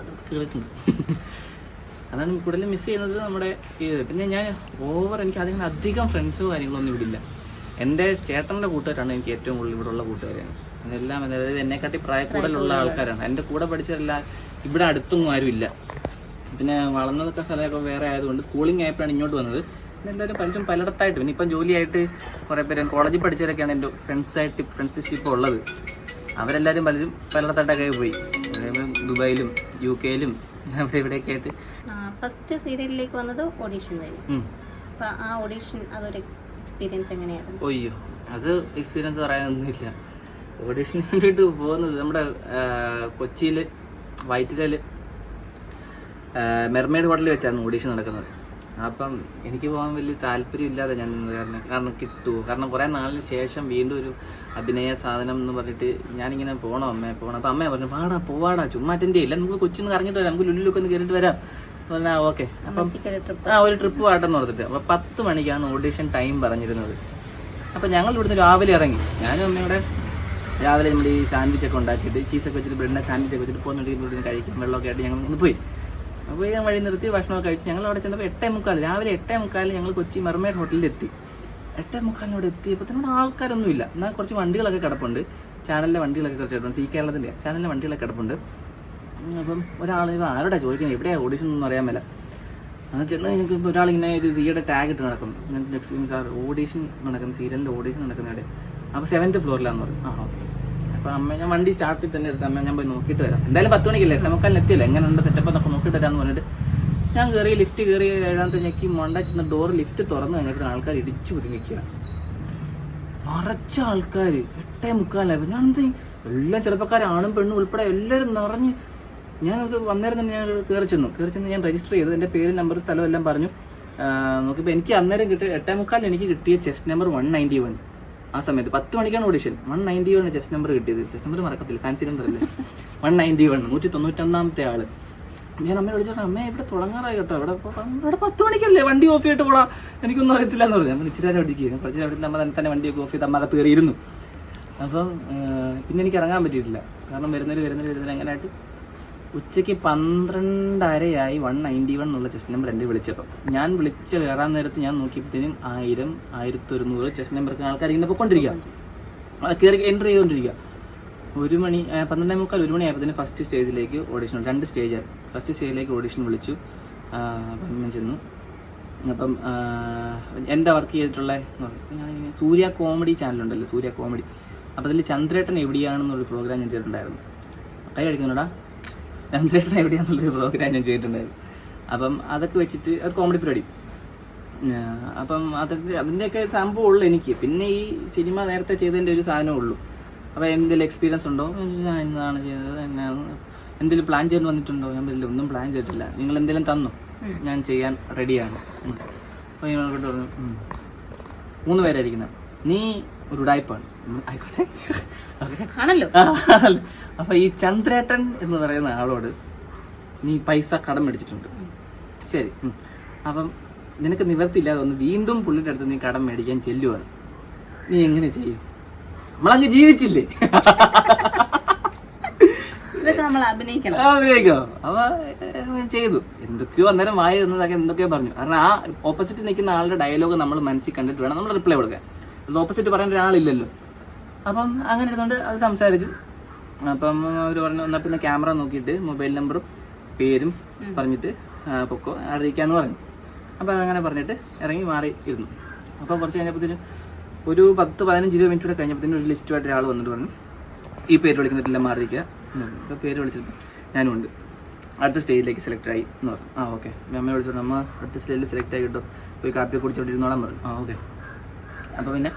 കേട്ടിട്ടുണ്ട്. അതാണ് കൂടുതലും മിസ് ചെയ്യുന്നത് നമ്മുടെ ഇത്. പിന്നെ ഞാൻ എനിക്ക് അതിങ്ങനെ അധികം ഫ്രണ്ട്സോ കാര്യങ്ങളൊന്നും ഇവിടെ ഇല്ല. എൻ്റെ ചേട്ടൻ്റെ കൂട്ടുകാരാണ് എനിക്ക് ഏറ്റവും കൂടുതൽ ഇവിടെ ഉള്ള കൂട്ടുകാരാണ്. അതെല്ലാം അതായത് എന്നെക്കാട്ടി പ്രായക്കൂടലുള്ള ആൾക്കാരാണ്. എൻ്റെ കൂടെ പഠിച്ചതെല്ലാം ഇവിടെ അടുത്തൊന്നും ആരും ഇല്ല. പിന്നെ വളർന്നതൊക്കെ സ്ഥലമൊക്കെ വേറെ ആയതുകൊണ്ട് സ്കൂളിംഗ് ആയപ്പോഴാണ് ഇങ്ങോട്ട് വന്നത്. പിന്നെ എല്ലാവരും പലയിടത്തായിട്ട് പിന്നെ ഇപ്പം ജോലിയായിട്ട് കുറേ പേര് കോളേജിൽ പഠിച്ചവരൊക്കെയാണ് എൻ്റെ ഫ്രണ്ട്സ് ലിസ്റ്റ് ഇപ്പോൾ ഉള്ളത്. അവരെല്ലാവരും പലരും പലയിടത്തായിട്ടൊക്കെ പോയി. ദുബായിലും UK-ലും അവിടെ ഇവിടെയൊക്കെ ആയിട്ട്. ഫസ്റ്റ് സീരിയലിലേക്ക് വന്നത് ഓഡീഷൻ വഴി. അപ്പൊ ആ ഓഡീഷൻ അതൊരു എക്സ്പീരിയൻസ് എങ്ങനെയായിരുന്നു? ഒയ്യോ, അത് എക്സ്പീരിയൻസ് പറയാനൊന്നുമില്ല. ഓഡീഷന് വേണ്ടിയിട്ട് പോകുന്നത് നമ്മുടെ കൊച്ചിയിൽ വൈറ്റിലയിൽ മെർമെയ്ഡ് ഹോട്ടലിൽ വെച്ചാണ് ഓഡീഷൻ നടക്കുന്നത്. അപ്പം എനിക്ക് പോകാൻ വലിയ താല്പര്യമില്ലാതെ ഞാൻ നിന്നത്. കാരണം കിട്ടുമോ, കാരണം കുറേ നാളിന് ശേഷം വീണ്ടും ഒരു അഭിനയ സാധനം എന്ന് പറഞ്ഞിട്ട് ഞാനിങ്ങനെ പോകണം അമ്മയെ പോകണം. അപ്പം അമ്മയെ പറഞ്ഞു പോവാടാ ചുമ്മാ അറ്റൻഡ് ഇല്ല, നമുക്ക് കൊച്ചിന്ന് കറങ്ങിയിട്ട് വരാം, നമുക്ക് ലുല്ലിലൊക്കെ ഒന്ന് കയറിയിട്ട് വരാം പറഞ്ഞാൽ ഓക്കെ. അപ്പം ഒരു ട്രിപ്പ് പാട്ടെന്ന് പറഞ്ഞിട്ട് അപ്പം 10 മണിക്കാണ് ഓഡീഷൻ ടൈം പറഞ്ഞിരുന്നത്. അപ്പം ഞങ്ങൾ ഇവിടുന്ന് രാവിലെ ഇറങ്ങി, ഞാനും അമ്മയുടെ രാവിലെ നമ്മുടെ ഈ സാൻഡ്വിച്ചൊക്കെ ഉണ്ടാക്കിയിട്ട് ചീസൊക്കെ വെച്ചിട്ട് ബ്രെഡിനെ സാൻഡ്വിച്ചൊക്കെ വെച്ചിട്ട് പോകുന്നുണ്ട് ഇവിടുന്ന് കഴിക്കും വെള്ളമൊക്കെ ആയിട്ട് ഞങ്ങൾ ഒന്ന് പോയി. അപ്പോൾ ഞാൻ വഴി നിർത്തി ഭക്ഷണമൊക്കെ കഴിച്ച് ഞങ്ങൾ അവിടെ ചെന്നപ്പോൾ 8:45 രാവിലെ 8:45 ഞങ്ങൾ കൊച്ചി മെർമെയ്ഡ് ഹോട്ടലിൽ എത്തി. 8:45 അവിടെ എത്തിയപ്പോൾ തന്നെ ആൾക്കാരൊന്നുമില്ല. എന്നാൽ കുറച്ച് വണ്ടികളൊക്കെ കിടപ്പുണ്ട്, ചാനലിലെ വണ്ടികളൊക്കെ കുറച്ച് കിടപ്പുണ്ട്, കേരളത്തിൻ്റെ ചാനലിലെ വണ്ടികളൊക്കെ കിടപ്പുണ്ട്. അപ്പം ഒരാൾ ആരോടാ ചോദിക്കുന്നത് എവിടെയാണ് ഓഡീഷൻ ഒന്നും അറിയാൻ മേല. അത് ചെന്ന് എനിക്ക് ഒരാളിങ്ങനെ ഒരു സിയുടെ ടാഗ് ഇട്ട് നടക്കുന്നു. ഞാൻ സാർ ഓഡീഷൻ നടക്കുന്ന സീരിയലിൻ്റെ ഓഡീഷൻ നടക്കുന്ന ഇവിടെ. അപ്പോൾ 7th ഫ്ലോറിലാന്ന് പറഞ്ഞു. ഓക്കെ. അപ്പോൾ അമ്മ ഞാൻ വണ്ടി സ്റ്റാർട്ടിൽ തന്നെ എടുത്ത് അമ്മ ഞാൻ പോയി നോക്കിയിട്ട് വരാം, എന്തായാലും 10 മണിക്കല്ലേ 8:45 എത്തിയല്ലോ, എങ്ങനെയുണ്ട് സെറ്റപ്പ് എന്നൊക്കെ നോക്കിയിട്ട് വരാമെന്ന് പറഞ്ഞിട്ട് ഞാൻ കയറി ലിഫ്റ്റ് കയറി 7ാമത്തെ ഞെക്കി മണ്ട ചെന്ന ഡോർ ലിഫ്റ്റ് തുറന്നു കഴിഞ്ഞിട്ട് ആൾക്കാർ ഇടിച്ചു ഒതുങ്ങിക്കുക. നിറച്ച ആൾക്കാർ 8:45. ഞാൻ എന്ത് എല്ലാം ചെറുപ്പക്കാരാണും പെണ്ണും ഉൾപ്പെടെ എല്ലാവരും നിറഞ്ഞ്. ഞാനത് അന്നേരം തന്നെ ഞാൻ കയറി ചെന്ന് ഞാൻ രജിസ്റ്റർ ചെയ്തു, എൻ്റെ പേര് നമ്പർ സ്ഥലം എല്ലാം പറഞ്ഞു നോക്കിയപ്പോൾ എനിക്ക് അന്നേരം കിട്ടിയ 8:45 എനിക്ക് കിട്ടിയ ചെസ്റ്റ് നമ്പർ 191. ആ സമയത്ത് 10 മണിക്കാണ് ഓഡിഷൻ. 191 ചെസ്റ്റ് നമ്പർ കിട്ടിയത്. ചെസ്റ്റ് നമ്പർ മറക്കത്തില്ല, ഫാൻസി നമ്പർ അല്ലേ. 191 191ാമത്തെ ആള്. ഞാൻ അമ്മയെ വിളിച്ചിട്ട് അമ്മ ഇവിടെ തുടങ്ങാറായി കേട്ടോ, ഇവിടെ 10 മണിക്കല്ലേ, വണ്ടി ഓഫ് ചെയ്തിട്ട് പോടാ, എനിക്കൊന്നും അറിയത്തില്ല എന്ന് പറഞ്ഞു. നമ്മൾ ഇച്ചിരി നേരം ഓടിക്കുക, കുറച്ച് അവിടെ നമ്മൾ തന്നെ വണ്ടിയൊക്കെ ഓഫ് ചെയ്ത് അമ്മ അകത്ത് കയറിയിരുന്നു. അപ്പം പിന്നെ എനിക്ക് ഇറങ്ങാൻ പറ്റിയിട്ടില്ല, കാരണം വരുന്നവർ അങ്ങനെയായിട്ട് ഉച്ചയ്ക്ക് 12:30 191 എന്നുള്ള ചെസ്റ്റ് നമ്പർ എൻ്റെ വിളിച്ചപ്പം ഞാൻ വിളിച്ച് കയറാൻ നേരത്ത് ഞാൻ നോക്കിയപ്പോഴത്തേനും 1000 1100 ചെസ്റ്റ് നമ്പർക്ക് ആൾക്കാർ ഇങ്ങനെ പോയിക്കൊണ്ടിരിക്കുക, കയറി എൻട്രി ചെയ്തുകൊണ്ടിരിക്കുക. 1 മണി 12:45 1 മണിയായപ്പോഴത്തേനും ഫസ്റ്റ് സ്റ്റേജിലേക്ക് ഓഡിഷൻ, 2 സ്റ്റേജാണ്. ഫസ്റ്റ് സ്റ്റേജിലേക്ക് ഓഡിഷൻ വിളിച്ചു. അപ്പം ഞാൻ ചെന്നു. അപ്പം എന്താ വർക്ക് ചെയ്തിട്ടുള്ള ഞാനിങ്ങനെ സൂര്യ കോമഡി ചാനലുണ്ടല്ലോ, സൂര്യ കോമഡി. അപ്പോൾ അതിൽ ചന്ദ്രേട്ടൻ എവിടെയാണെന്നുള്ളൊരു പ്രോഗ്രാം ഞാൻ ചെയ്തിട്ടുണ്ടായിരുന്നു. കൈ അടിക്കുന്നുണ്ടാ, ചന്ദ്രേട്ടൻ എവിടെയാണെന്നുള്ളൊരു പ്രോഗ്രാം ഞാൻ ചെയ്തിട്ടുണ്ടായിരുന്നു. അപ്പം അതൊക്കെ വെച്ചിട്ട് അത് കോമഡി പരിപാടി. അപ്പം അതിൻ്റെയൊക്കെ സംഭവം ഉള്ളു എനിക്ക്. പിന്നെ ഈ സിനിമ നേരത്തെ ചെയ്തതിൻ്റെ ഒരു സാധനം ഉള്ളൂ. അപ്പോൾ എന്തെങ്കിലും എക്സ്പീരിയൻസ് ഉണ്ടോ, ഞാൻ എന്താണ് ചെയ്തത്, എന്തെങ്കിലും പ്ലാൻ ചെയ്ത് വന്നിട്ടുണ്ടോ, ഞാൻ പറയില്ല ഒന്നും പ്ലാൻ ചെയ്തിട്ടില്ല, നിങ്ങൾ എന്തെങ്കിലും തന്നു ഞാൻ ചെയ്യാൻ റെഡിയാണ്. അപ്പോൾ ഇങ്ങോട്ട് പറഞ്ഞു 3 പേരായിരിക്കുന്നത്, നീ ഒരു ഉടായ്പാണ്. ആയിക്കോട്ടെ ആണല്ലോ. അപ്പൊ ഈ ചന്ദ്രേട്ടൻ എന്ന് പറയുന്ന ആളോട് നീ പൈസ കടം മേടിച്ചിട്ടുണ്ട്, ശരി, അപ്പം നിനക്ക് നിവർത്തിയില്ലാതെ വന്ന് വീണ്ടും പുള്ളിയുടെ അടുത്ത് നീ കടം മേടിക്കാൻ ചെല്ലുവാണ്, നീ എങ്ങനെ ചെയ്യും? നമ്മളങ്ങ് ജീവിച്ചില്ലേ, ഇതൊക്കെ നമ്മൾ അഭിനയിക്കണം. അപ്പൊ ചെയ്തു. എന്തൊക്കെയോ അന്നേരം വായ തന്നതൊക്കെ എന്തൊക്കെയോ പറഞ്ഞു. കാരണം ആ ഓപ്പോസിറ്റ് നിൽക്കുന്ന ആളുടെ ഡയലോഗ് നമ്മൾ മനസ്സിൽ കണ്ടിട്ട് വേണം നമ്മൾ റിപ്ലൈ കൊടുക്കാൻ. അത് ഓപ്പോസിറ്റ് പറയാൻ ഒരാളില്ലല്ലോ. അപ്പം അങ്ങനെ ഇരുന്നുകൊണ്ട് അത് സംസാരിച്ചു. അപ്പം അവർ പറഞ്ഞു എന്നാൽ പിന്നെ ക്യാമറ നോക്കിയിട്ട് മൊബൈൽ നമ്പറും പേരും പറഞ്ഞിട്ട് പൊക്കോ അറിയിക്കാമെന്ന് പറഞ്ഞു. അപ്പോൾ അതങ്ങനെ പറഞ്ഞിട്ട് ഇറങ്ങി മാറി ഇരുന്നു. അപ്പോൾ കുറച്ച് കഴിഞ്ഞപ്പോഴത്തേനും ഒരു 10-15 മിനിറ്റ് കൂടെ കഴിഞ്ഞപ്പോഴത്തേനും ഒരു ലിസ്റ്റുമായിട്ട് ഒരാൾ വന്നിട്ട് പറഞ്ഞു ഈ പേര് വിളിക്കുന്നിട്ടില്ല മാറിയിരിക്കുക. അപ്പോൾ പേര് വിളിച്ചിട്ട് ഞാനും ഉണ്ട്, അടുത്ത സ്റ്റേജിലേക്ക് സെലക്ട് ആയി എന്ന് പറഞ്ഞു. ഓക്കെ. അമ്മയെ വിളിച്ചോണ്ട് അമ്മ അടുത്ത സ്റ്റേജിൽ സെലക്ട് ആയി കിട്ടും, പോയി കാപ്പി കുടിച്ചോണ്ടിരുന്നോളാൻ പറഞ്ഞു. ഓക്കെ. അപ്പോൾ പിന്നെ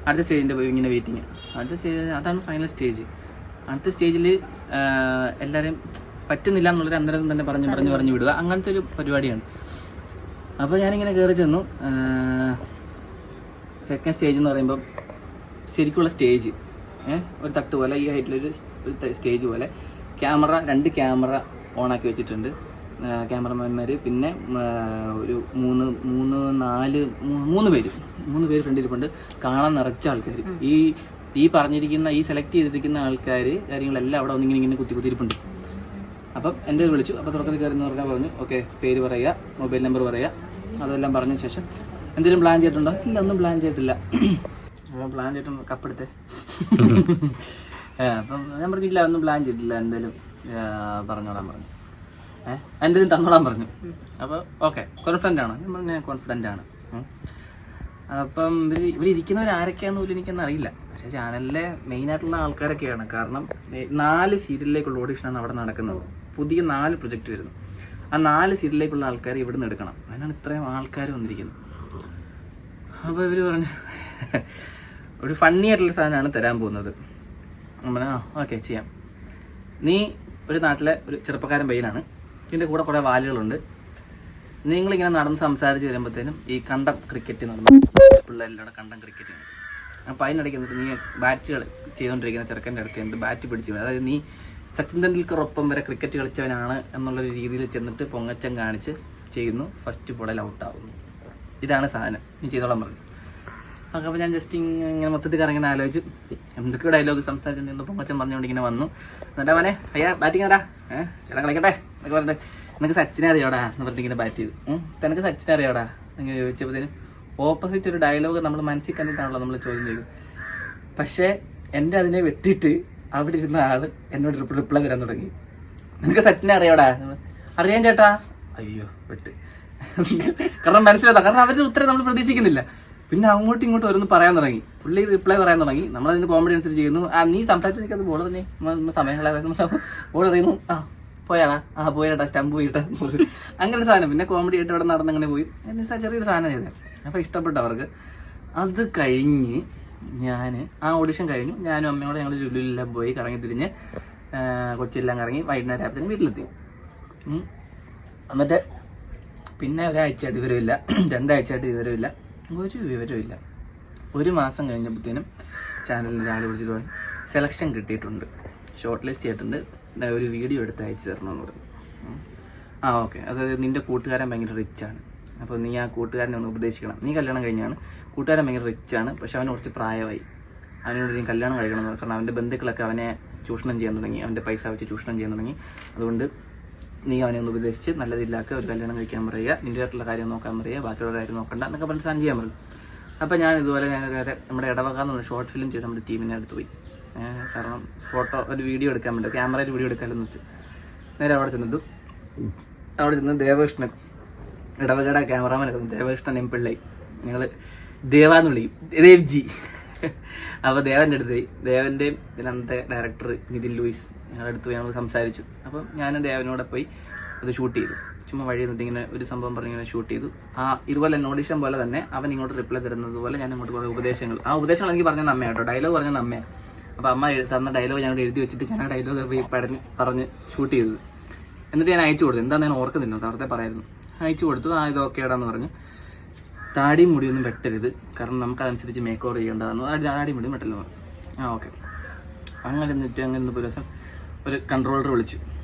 അടുത്ത സ്റ്റേജിൻ്റെ പോയി ഇങ്ങനെ വെയിറ്റിങ്. അടുത്ത സ്റ്റേജ് അതാണ് ഫൈനൽ സ്റ്റേജ്. അടുത്ത സ്റ്റേജിൽ എല്ലാവരെയും പറ്റുന്നില്ല എന്നുള്ളൊരു അന്നേരം തന്നെ പറഞ്ഞു വിടുക, അങ്ങനത്തെ ഒരു പരിപാടിയാണ്. അപ്പോൾ ഞാനിങ്ങനെ കയറി ചെന്നു. സെക്കൻഡ് സ്റ്റേജ് എന്ന് പറയുമ്പം ശരിക്കുള്ള സ്റ്റേജ്, ഒരു തട്ട് പോലെ ഈ ഹൈറ്റിലൊരു സ്റ്റേജ് പോലെ ക്യാമറ 2 ക്യാമറ ഓണാക്കി വെച്ചിട്ടുണ്ട് ക്യാമറമാന്മാർ. പിന്നെ ഒരു 3 പേര് ഫ്രണ്ടിലിരിപ്പുണ്ട്, കാണാൻ നിറച്ച ആൾക്കാർ. ഈ പറഞ്ഞിരിക്കുന്ന ഈ സെലക്ട് ചെയ്തിരിക്കുന്ന ആൾക്കാർ കാര്യങ്ങളെല്ലാം അവിടെ ഒന്നിങ്ങനെ കുത്തിരിപ്പുണ്ട്. അപ്പം എൻ്റെ വിളിച്ചു. അപ്പോൾ തുടക്കത്തിൽ കയറുന്ന പറഞ്ഞു ഓക്കെ പേര് പറയുക, മൊബൈൽ നമ്പർ പറയുക, അതെല്ലാം പറഞ്ഞ ശേഷം എന്തെങ്കിലും പ്ലാൻ ചെയ്തിട്ടുണ്ടോ? ഇല്ല, ഒന്നും പ്ലാൻ ചെയ്തിട്ടില്ല. പ്ലാൻ ചെയ്തിട്ടുണ്ടോ? കപ്പെടുത്തേ. അപ്പം ഞാൻ പറഞ്ഞില്ല ഒന്നും പ്ലാൻ ചെയ്തിട്ടില്ല, എന്തായാലും പറഞ്ഞോളാൻ പറഞ്ഞു, എന്തെങ്കിലും തന്നോളാൻ പറഞ്ഞു. അപ്പോൾ ഓക്കെ കോൺഫിഡൻ്റ് ആണോ? ഞാൻ പറഞ്ഞു കോൺഫിഡൻ്റ് ആണ്. അപ്പം ഇവരിയ്ക്കുന്നവർ ആരൊക്കെയാണെന്ന് പോലും എനിക്കൊന്നും അറിയില്ല. പക്ഷേ ചാനലിലെ മെയിനായിട്ടുള്ള ആൾക്കാരൊക്കെയാണ്. കാരണം 4 സീരിയലിലേക്കുള്ള ഓഡിഷനാണ് അവിടെ നടക്കുന്നത്. പുതിയ 4 പ്രൊജക്റ്റ് വരുന്നു. ആ 4 സീരിയലിലേക്കുള്ള ആൾക്കാർ ഇവിടെ നിന്ന് എടുക്കണം. അതിനാണ് ഇത്രയും ആൾക്കാർ വന്നിരിക്കുന്നത്. അപ്പോൾ ഇവർ പറഞ്ഞു ഒരു ഫണ്ണി ആയിട്ടുള്ള സാധനമാണ് തരാൻ പോകുന്നത്. നമ്മൾ ഓക്കെ ചെയ്യാം. നീ ഒരു നാട്ടിലെ ഒരു ചെറുപ്പക്കാരൻ പയ്യനാണ്, ഇതിൻ്റെ കൂടെ കുറേ വാലുകളുണ്ട്. നിങ്ങളിങ്ങനെ നടന്ന് സംസാരിച്ച് വരുമ്പോഴത്തേനും ഈ കണ്ടം ക്രിക്കറ്റ് നടന്നു, പിള്ളേരുടെ കണ്ടം ക്രിക്കറ്റ്. അപ്പോൾ അതിനിടയ്ക്ക് എന്നിട്ട് നീ ബാറ്റുകൾ ചെയ്തുകൊണ്ടിരിക്കുന്ന ചെറുക്കൻ്റെ അടുത്ത് എന്നിട്ട് ബാറ്റ് പിടിച്ച്, അതായത് നീ സച്ചിൻ തെണ്ടുൽക്കറൊപ്പം വരെ ക്രിക്കറ്റ് കളിച്ചവനാണ് എന്നുള്ളൊരു രീതിയിൽ ചെന്നിട്ട് പൊങ്ങച്ചം കാണിച്ച് ചെയ്യുന്നു. ഫസ്റ്റ് ബോളിൽ ഔട്ടാവുന്നു. ഇതാണ് സാധനം, നീ ചെയ്തോളാൻ പറഞ്ഞു. അപ്പോൾ ഞാൻ ജസ്റ്റ് ഇങ്ങനെ മൊത്തത്തിൽ കറങ്ങനെ ആലോചിച്ച് എന്തൊക്കെയോ ഡയലോഗ് സംസാരിച്ചിട്ട് പൊങ്ങച്ചൻ പറഞ്ഞുകൊണ്ട് ഇങ്ങനെ വന്നു. എന്നിട്ട് അവനെ അയ്യാ ബാറ്റിങ് തരാ, ചേട്ടാ കളിക്കട്ടെ എന്നൊക്കെ പറഞ്ഞിട്ട്, നിനക്ക് സച്ചിനെ അറിയാടാ എന്ന് പറഞ്ഞിട്ട് ഇങ്ങനെ ബാറ്റ് ചെയ്തു. തനിക്ക് സച്ചിനെ അറിയാടാ എന്ന് ചോദിച്ചപ്പോഴത്തേനും ഓപ്പോസിറ്റ് ഒരു ഡയലോഗ് നമ്മൾ മനസ്സിൽ കണ്ടിട്ടാണല്ലോ നമ്മൾ ചോദ്യം ചെയ്തു. പക്ഷേ എൻ്റെ അതിനെ വെട്ടിയിട്ട് അവിടെ ഇരുന്ന ആള് എന്നോട് റിപ്ലൈ തരാൻ തുടങ്ങി. നിനക്ക് സച്ചിനെ അറിയാടാ? അറിയാൻ ചേട്ടാ. അയ്യോ വെട്ട്. കാരണം മനസ്സിലാത്ത, കാരണം അവരുടെ ഉത്തരം നമ്മൾ പ്രതീക്ഷിക്കുന്നില്ല. പിന്നെ അങ്ങോട്ടും ഇങ്ങോട്ടും ഓരോന്ന് പറയാൻ തുടങ്ങി. പുള്ളി റിപ്ലൈ പറയാൻ തുടങ്ങി. നമ്മളതിന് കോമഡി അനുസരിച്ച് ചെയ്യുന്നു. നീ സംസാരിച്ചിരിക്കുന്നത് ബോൾ തന്നെ സമയങ്ങളായിരുന്നു. ബോൾ അറിയുന്നു, പോയാടാ, പോയിട്ടാ സ്റ്റമ്പ് പോയിട്ടാ, അങ്ങനെ ഒരു സാധനം. പിന്നെ കോമഡി ആയിട്ട് ഇവിടെ നടന്നങ്ങനെ പോയി. ചെറിയൊരു സാധനം ചെയ്തത്. അപ്പോൾ ഇഷ്ടപ്പെട്ടു അവർക്ക്. അത് കഴിഞ്ഞ് ഞാൻ ആ ഓഡിഷൻ കഴിഞ്ഞു. ഞാനും അമ്മയോടെ ഞങ്ങൾ ലുലുവിലെല്ലാം പോയി കറങ്ങി തിരിഞ്ഞ് കൊച്ചിയെല്ലാം കറങ്ങി വൈകുന്നേരം ആയപ്പോഴത്തേനും വീട്ടിലെത്തി. എന്നിട്ട് പിന്നെ ഒരാഴ്ചയായിട്ട് വിവരമില്ല, 2 ആഴ്ചയായിട്ട് വിവരമില്ല, ഒരു വിവരമില്ല. 1 മാസം കഴിഞ്ഞപ്പോഴത്തേനും ചാനലിൽ ഒരാൾ വിളിച്ചിട്ട് പറഞ്ഞു സെലക്ഷൻ കിട്ടിയിട്ടുണ്ട്, ഷോർട്ട് ലിസ്റ്റ് ചെയ്തിട്ടുണ്ട്, ഒരു വീഡിയോ എടുത്ത് അയച്ചു തരണമെന്ന് പറഞ്ഞു. ഓക്കെ, അതായത് നിൻ്റെ കൂട്ടുകാരൻ ഭയങ്കര റിച്ചാണ്, അപ്പോൾ നീ ആ കൂട്ടുകാരനെ ഒന്ന് ഉപദേശിക്കണം. നീ കല്യാണം കഴിഞ്ഞാണ്, കൂട്ടുകാരൻ ഭയങ്കര റിച്ചാണ്, പക്ഷെ അവന് കുറച്ച് പ്രായമായി, അവനോട് നീ കല്യാണം കഴിക്കണം. കാരണം അവൻ്റെ ബന്ധുക്കളൊക്കെ അവനെ ചൂഷണം ചെയ്യാൻ തുടങ്ങി, അവൻ്റെ പൈസ വെച്ച് ചൂഷണം ചെയ്യാൻ തുടങ്ങി. അതുകൊണ്ട് നീ അവനെ ഒന്ന് ഉപദേശിച്ച് നല്ലതില്ലാക്ക, ഒരു കല്യാണം കഴിക്കാൻ പറയുക, നിൻ്റെതായിട്ടുള്ള കാര്യം നോക്കാൻ പറയുക, ബാക്കിയുള്ള കാര്യം നോക്കണ്ട എന്നൊക്കെ പറഞ്ഞ് സാധനം ചെയ്യാൻ പറയും. അപ്പോൾ ഞാൻ ഇതുപോലെ നമ്മുടെ ഇടവക എന്നുള്ള ഷോർട്ട് ഫിലിം ചെയ്ത് നമ്മുടെ ടീമിനെ അടുത്ത് പോയി. കാരണം ഫോട്ടോ ഒരു വീഡിയോ എടുക്കാൻ വേണ്ടി, ക്യാമറയിൽ വീഡിയോ എടുക്കാമെന്ന് വെച്ച് നേരെ അവിടെ ചെന്നിട്ടു. അവിടെ ചെന്ന് ദേവകൃഷ്ണൻ, ഇടവകയുടെ ക്യാമറാമാൻ എടുക്കുന്നു, ദേവകൃഷ്ണൻ എം പിള്ളൈ, ഞങ്ങൾ ദേവാന്ന് വിളിക്കും, ദേവ്ജി. അപ്പോൾ ദേവൻ്റെ അടുത്ത് പോയി. ദേവൻ്റെയും പിന്നെ അന്നത്തെ ഡയറക്ടർ നിതിൻ ലൂയിസ് ഞങ്ങളുടെ അടുത്ത് പോയി ഞങ്ങൾ സംസാരിച്ചു. അപ്പം ഞാൻ ദേവനോടെ പോയി അത് ഷൂട്ട് ചെയ്തു. ചുമ്മാ വഴി നിന്നിട്ട് ഇങ്ങനെ ഒരു സംഭവം പറഞ്ഞിങ്ങനെ ഷൂട്ട് ചെയ്തു. ഇതുപോലെ ഓഡിഷൻ പോലെ തന്നെ അവൻ ഇങ്ങോട്ട് റിപ്ലൈ തരുന്നത് പോലെ ഞാൻ അങ്ങോട്ട് കുറേ ഉപദേശങ്ങൾ, ആ ഉപദേശങ്ങൾ എനിക്ക് പറഞ്ഞ അമ്മയാണ് കേട്ടോ, ഡയലോഗ് പറഞ്ഞ അമ്മയാണ്. അപ്പോൾ അമ്മ തന്ന ഡയലോഗ് ഞങ്ങൾ എഴുതി വെച്ചിട്ട് ഞാൻ ആ ഡയലോഗ് പോയി പറഞ്ഞ് ഷൂട്ട് ചെയ്തത്. എന്നിട്ട് ഞാൻ അയച്ചു കൊടുത്തു. എന്താ ഞാൻ ഓർക്കുന്നില്ല, നേരത്തെ പറയായിരുന്നു. അയച്ചു കൊടുത്തു. ഇത് ഓക്കേടാന്ന് പറഞ്ഞു. താടിയും മുടിയൊന്നും വെട്ടരുത്, കാരണം നമുക്കതനുസരിച്ച് മേക്ക് ഓവർ ചെയ്യേണ്ടതാണ്. താടിയും മുടിയും വെട്ടലെന്ന് പറഞ്ഞു. ഓക്കെ. അങ്ങനെ എന്നിട്ട് അങ്ങനെ ഒരു ദിവസം ഒരു കൺട്രോളർ വിളിച്ചു.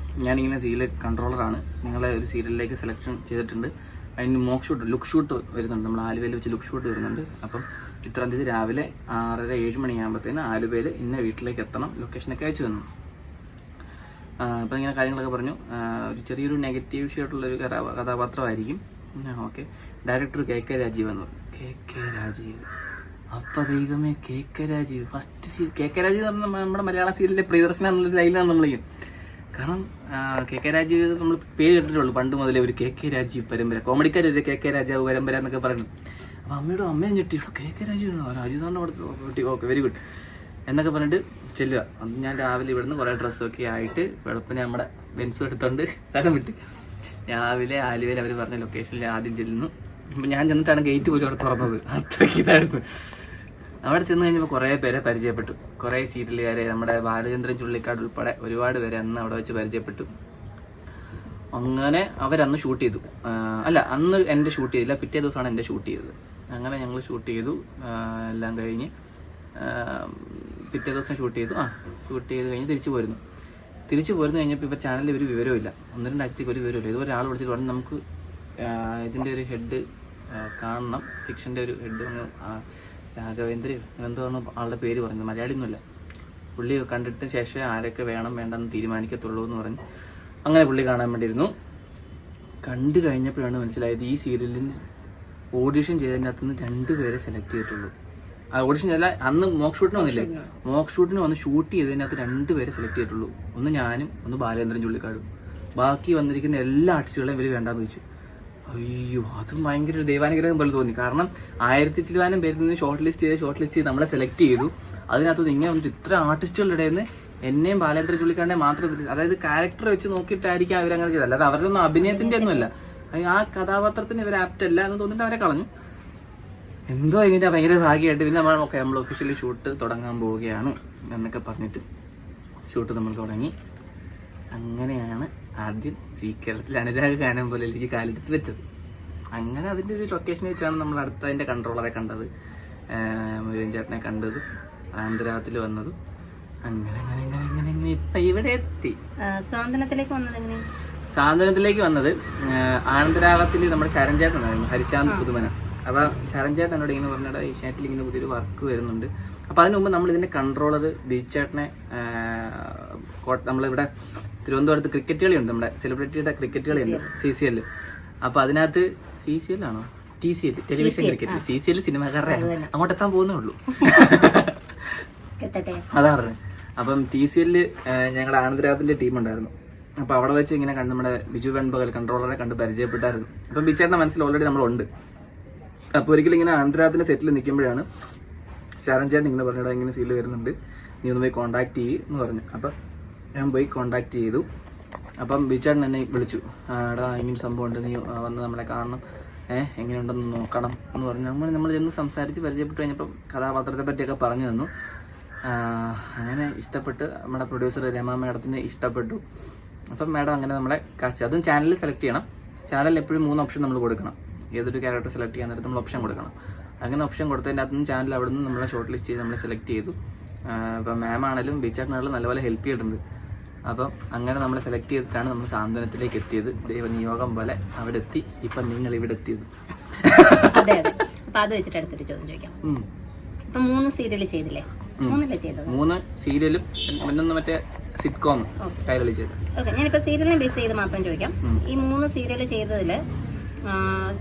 ഞാനിങ്ങനെ സീരിയൽ കൺട്രോളറാണ്, നിങ്ങളെ ഒരു സീരിയലിലേക്ക് സെലക്ഷൻ ചെയ്തിട്ടുണ്ട്, അതിന് ലുക്ക് ഷൂട്ട് വരുന്നുണ്ട്, നമ്മൾ ആലുവയിൽ വെച്ച് ലുക്ക് ഷൂട്ട് വരുന്നുണ്ട്. അപ്പം ഇത്രാം തീയതി രാവിലെ 6:30-7 മണിയാകുമ്പോഴത്തേന് ആലുവയിൽ ഇന്ന വീട്ടിലേക്ക് എത്തണം, ലൊക്കേഷനൊക്കെ അയച്ചു തന്നു. അപ്പം ഇങ്ങനെ കാര്യങ്ങളൊക്കെ പറഞ്ഞു. ഒരു ചെറിയൊരു നെഗറ്റീവ് ഷേട്ടുള്ളൊരു കഥാപാത്രമായിരിക്കും. ഓക്കെ. ഡയറക്ടർ KK രാജീവ് എന്ന് പറഞ്ഞു. KK രാജീവ്, അപ്പം ദൈവമേ, KK Rajeev first KK Rajeev എന്ന് പറഞ്ഞാൽ നമ്മുടെ മലയാള സീരിയലിലെ പ്രിയദർശന എന്നുള്ളൊരു ലൈനാണ് നമ്മൾ ചെയ്യും. കാരണം KK രാജീവ് നമ്മൾ പേര് കേട്ടിട്ടുള്ളൂ പണ്ട് മുതലേ, ഒരു KK രാജീവ് പരമ്പര, കോമഡിക്കാരൊരു KK രാജാവ് പരമ്പര എന്നൊക്കെ പറയുന്നു. അപ്പോൾ അമ്മയും ഞെട്ടി, KK രാജീവ് രാജീവ് സാറിൻ്റെ അവിടെ, ഓക്കെ വെരി ഗുഡ് എന്നൊക്കെ പറഞ്ഞിട്ട് ചെല്ലുക. അന്ന് ഞാൻ രാവിലെ ഇവിടുന്ന് കുറേ ഡ്രസ്സൊക്കെ ആയിട്ട് വെളുപ്പിന് നമ്മുടെ ബെൻസും എടുത്തോണ്ട് സ്ഥലം വിട്ട് രാവിലെ ആലുവയിൽ അവർ പറഞ്ഞ ലൊക്കേഷനിൽ ആദ്യം ചെല്ലുന്നു. അപ്പം ഞാൻ ചെന്നിട്ടാണ് ഗേറ്റ് പോലും അവിടെ തുറന്നത്, അത്രയ്ക്ക് ഇതായിരുന്നു. അവിടെ ചെന്ന് കഴിഞ്ഞപ്പോൾ കുറേ പേരെ പരിചയപ്പെട്ടു, കുറേ സീരിയലുകാരെ, നമ്മുടെ ബാലചന്ദ്രൻ ചുള്ളിക്കാട് ഉൾപ്പെടെ ഒരുപാട് പേരെ അന്ന് അവിടെ വെച്ച് പരിചയപ്പെട്ടു. അങ്ങനെ അവരന്ന് ഷൂട്ട് ചെയ്തു. അല്ല, അന്ന് എൻ്റെ ഷൂട്ട് ചെയ്തില്ല, പിറ്റേ ദിവസമാണ് എൻ്റെ ഷൂട്ട് ചെയ്തത്. അങ്ങനെ ഞങ്ങൾ ഷൂട്ട് ചെയ്തു, എല്ലാം കഴിഞ്ഞ് പിറ്റേ ദിവസം ഷൂട്ട് ചെയ്തു കഴിഞ്ഞ് തിരിച്ചു പോരുന്നു കഴിഞ്ഞപ്പോൾ ഇപ്പോൾ ചാനലിൽ ഒരു വിവരമില്ല, 1-2 ആഴ്ചത്തേക്ക് ഒരു വിവരമില്ല. ഇതുപോലെ ആൾ വിളിച്ചിട്ട് പറഞ്ഞു നമുക്ക് ഇതിൻ്റെ ഒരു ഹെഡ് കാണണം, ഫിക്ഷൻ്റെ ഒരു ഹെഡ്, രാഘവേന്ദ്രയോ എന്താണ് ആളുടെ പേര് പറഞ്ഞത്, മലയാളിയൊന്നുമില്ല. പുള്ളി കണ്ടിട്ട് ശേഷമേ ആരൊക്കെ വേണം വേണ്ടെന്ന് തീരുമാനിക്കത്തുള്ളൂ എന്ന് പറഞ്ഞ് അങ്ങനെ പുള്ളി കാണാൻ വേണ്ടിയിരുന്നു. കണ്ടു കഴിഞ്ഞപ്പോഴാണ് മനസ്സിലായത് ഈ സീരിയലിന് ഓഡിഷൻ ചെയ്തതിനകത്തുനിന്ന് 2 പേരെ സെലക്ട് ചെയ്തിട്ടുള്ളൂ. ആ ഓഡിഷൻ ചെയ്താൽ അന്ന് മോക്ക് ഷൂട്ടിന് വന്നില്ലേ, മോക്ക് ഷൂട്ടിന് വന്ന് ഷൂട്ട് ചെയ്തതിനകത്ത് 2 പേരെ സെലക്ട് ചെയ്തിട്ടുള്ളൂ. ഒന്ന് ഞാനും, ഒന്ന് ബാലേന്ദ്രൻ ചുള്ളിക്കാടും. ബാക്കി വന്നിരിക്കുന്ന എല്ലാ ആർട്ടിസ്റ്റുകളെയും ഇവർ വേണ്ടാന്ന് വെച്ചു. അയ്യോ അത് ഭയങ്കര ഒരു ദൈവാനുഗ്രഹം പോലെ തോന്നി. കാരണം 1000 ചിലവാനും പേരിൽ ഷോർട്ട് ലിസ്റ്റ് ചെയ്ത് നമ്മളെ സെലക്ട് ചെയ്തു. അതിനകത്ത് ഇങ്ങനെ വന്നിട്ട് ഇത്ര ആർട്ടിസ്റ്റുകളുടെ ഇടയിൽ നിന്ന് എന്നെയും ബാലേന്ദ്ര ചുള്ളിക്കാരനെ മാത്രം, അതായത് ക്യാരക്ടർ വെച്ച് നോക്കിയിട്ടായിരിക്കും അവരങ്ങനെ ചെയ്തത്, അല്ലാതെ അവരുടെ ഒന്നും അഭിനയത്തിന്റെ ഒന്നുമല്ല. ആ കഥാപാത്രത്തിന് ഇവർ ആപ്റ്റ് അല്ല എന്ന് തോന്നിട്ട് അവരെ കളഞ്ഞു. എന്തോ ഇങ്ങനെ ഭയങ്കര ഭാഗ്യമായിട്ട് പിന്നെ നമ്മൾ ഒഫീഷ്യലി ഷൂട്ട് തുടങ്ങാൻ പോവുകയാണ് എന്നൊക്കെ പറഞ്ഞിട്ട് ഷൂട്ട് നമ്മൾ തുടങ്ങി. അങ്ങനെയാണ് ആദ്യം സീക്രത്തിൽ അനുരാഗ് ഗാനം പോലെ എനിക്ക് കാലെടുത്ത് വെച്ചത്. അങ്ങനെ അതിൻ്റെ ഒരു ലൊക്കേഷൻ വെച്ചാണ് നമ്മൾ അടുത്ത അതിൻ്റെ കൺട്രോളറെ കണ്ടത്, മുരുകൻ ചേട്ടനെ കണ്ടത്, ആന്ധ്രാത്തിൽ വന്നതും. അങ്ങനെ അങ്ങനെ അങ്ങനെ അങ്ങനെ അങ്ങനെ ഇപ്പം ഇവിടെ എത്തി. സാന്ത്വനത്തിലേക്ക് വന്നത് ആനന്ദരാഗത്തിൽ നമ്മുടെ ശരൺ ചേട്ടൻ ഉണ്ടായിരുന്നു, ഹരിശാന്ത് പുതുമന. അപ്പോൾ ശരൺ ചേട്ടൻ എന്നോട് ഇങ്ങനെ പറഞ്ഞിട്ട് ഏഷ്യാനെറ്റിൽ ഇങ്ങനെ പുതിയൊരു വർക്ക് വരുന്നുണ്ട്. അപ്പോൾ അതിന് മുമ്പ് നമ്മൾ ഇതിൻ്റെ കൺട്രോളർ ബീച്ചേട്ടനെ നമ്മളിവിടെ തിരുവനന്തപുരത്ത് ക്രിക്കറ്റ് കളിയുണ്ട്, നമ്മുടെ സെലിബ്രിറ്റിയുടെ ക്രിക്കറ്റ് കളിയുണ്ട് CCL. അപ്പോൾ അതിനകത്ത് CCL ആണോ TCL ടെലിവിഷൻ ക്രിക്കറ്റ്, CCL സിനിമാക്കാരുടെ അങ്ങോട്ട് എത്താൻ പോകുന്നേ ഉള്ളൂ. അതാ പറഞ്ഞത്. അപ്പം TCL ഞങ്ങളുടെ ആനന്ദരാഗത്തിൻ്റെ ടീമുണ്ടായിരുന്നു. അപ്പോൾ അവിടെ വെച്ച് ഇങ്ങനെ കണ്ട് നമ്മുടെ ബിജു വെൺപകൽ കൺട്രോളറെ കണ്ട് പരിചയപ്പെട്ടായിരുന്നു. അപ്പം ബിച്ചേട്ടൻ്റെ മനസ്സിൽ ഓൾറെഡി നമ്മളുണ്ട്. അപ്പോൾ ഒരിക്കലും ഇങ്ങനെ ആനന്ദരാഗത്തിൻ്റെ സെറ്റിൽ നിൽക്കുമ്പോഴാണ് ശരൺ ചേട്ടൻ ഇങ്ങനെ പറഞ്ഞിട്ട് ഇങ്ങനെ സീൽ വരുന്നുണ്ട്, നീ ഒന്ന് പോയി കോൺടാക്ട് എന്ന് പറഞ്ഞു. അപ്പം ഞാൻ പോയി കോൺടാക്ട് ചെയ്തു. അപ്പം ബിച്ചേട്ടൻ എന്നെ വിളിച്ചു, എടാ ഇങ്ങനെ സംഭവം ഉണ്ട്, നീ വന്ന് നമ്മളെ കാണണം, എങ്ങനെയുണ്ടെന്ന് നോക്കണം എന്ന് പറഞ്ഞു. നമ്മൾ ചെന്ന് സംസാരിച്ച് പരിചയപ്പെട്ട് കഴിഞ്ഞപ്പം കഥാപാത്രത്തെ പറ്റിയൊക്കെ പറഞ്ഞു തന്നു. അങ്ങനെ ഇഷ്ടപ്പെട്ട് നമ്മുടെ പ്രൊഡ്യൂസർ രമ മാഡത്തിന് ഇഷ്ടപ്പെട്ടു. അപ്പം മാഡം അങ്ങനെ നമ്മളെ കാസ്റ്റ്, അതും ചാനലിൽ സെലക്ട് ചെയ്യണം. ചാനലിൽ എപ്പോഴും 3 ഓപ്ഷൻ നമ്മൾ കൊടുക്കണം, ഏതൊരു ക്യാരക്ടർ സെലക്ട് ചെയ്യാൻ നേരത്ത് നമ്മൾ ഓപ്ഷൻ കൊടുക്കണം. അങ്ങനെ ഓപ്ഷൻ കൊടുത്തതിൻ്റെ അകത്തുനിന്ന് ചാനൽ അവിടെ നിന്ന് നമ്മളെ ഷോർട്ട് ലിസ്റ്റ് ചെയ്ത് നമ്മളെ സെലക്ട് ചെയ്തു. ഇപ്പം മാം ആണെങ്കിലും ബീച്ചാട്ടിനാണെങ്കിലും നല്ലപോലെ ഹെൽപ്പ് ചെയ്തിട്ടുണ്ട്. അപ്പം അങ്ങനെ നമ്മളെ സെലക്ട് ചെയ്തിട്ടാണ് നമ്മൾ സാന്ത്വനത്തിലേക്ക് എത്തിയത്. ദൈവനിയോഗം പോലെ അവിടെ എത്തി. ഇപ്പം നിങ്ങൾ ഇവിടെ എത്തിയത്. അതെ അതെ. അപ്പം അത് വെച്ചിട്ട് അടുത്തൊരു ചോദ്യം ചോദിക്കാം. ഇപ്പം 3 സീരിയൽ ചെയ്തില്ലേ? 3 സീരിയലും പിന്നെ മറ്റേ സിറ്റ്കോം കൈരളി ചെയ്തു. ഓക്കെ, ഞാനിപ്പോൾ സീരിയലിനെ ബേസ് ചെയ്ത് മാത്രം ചോദിക്കാം. ഈ 3 സീരിയൽ ചെയ്തതിൽ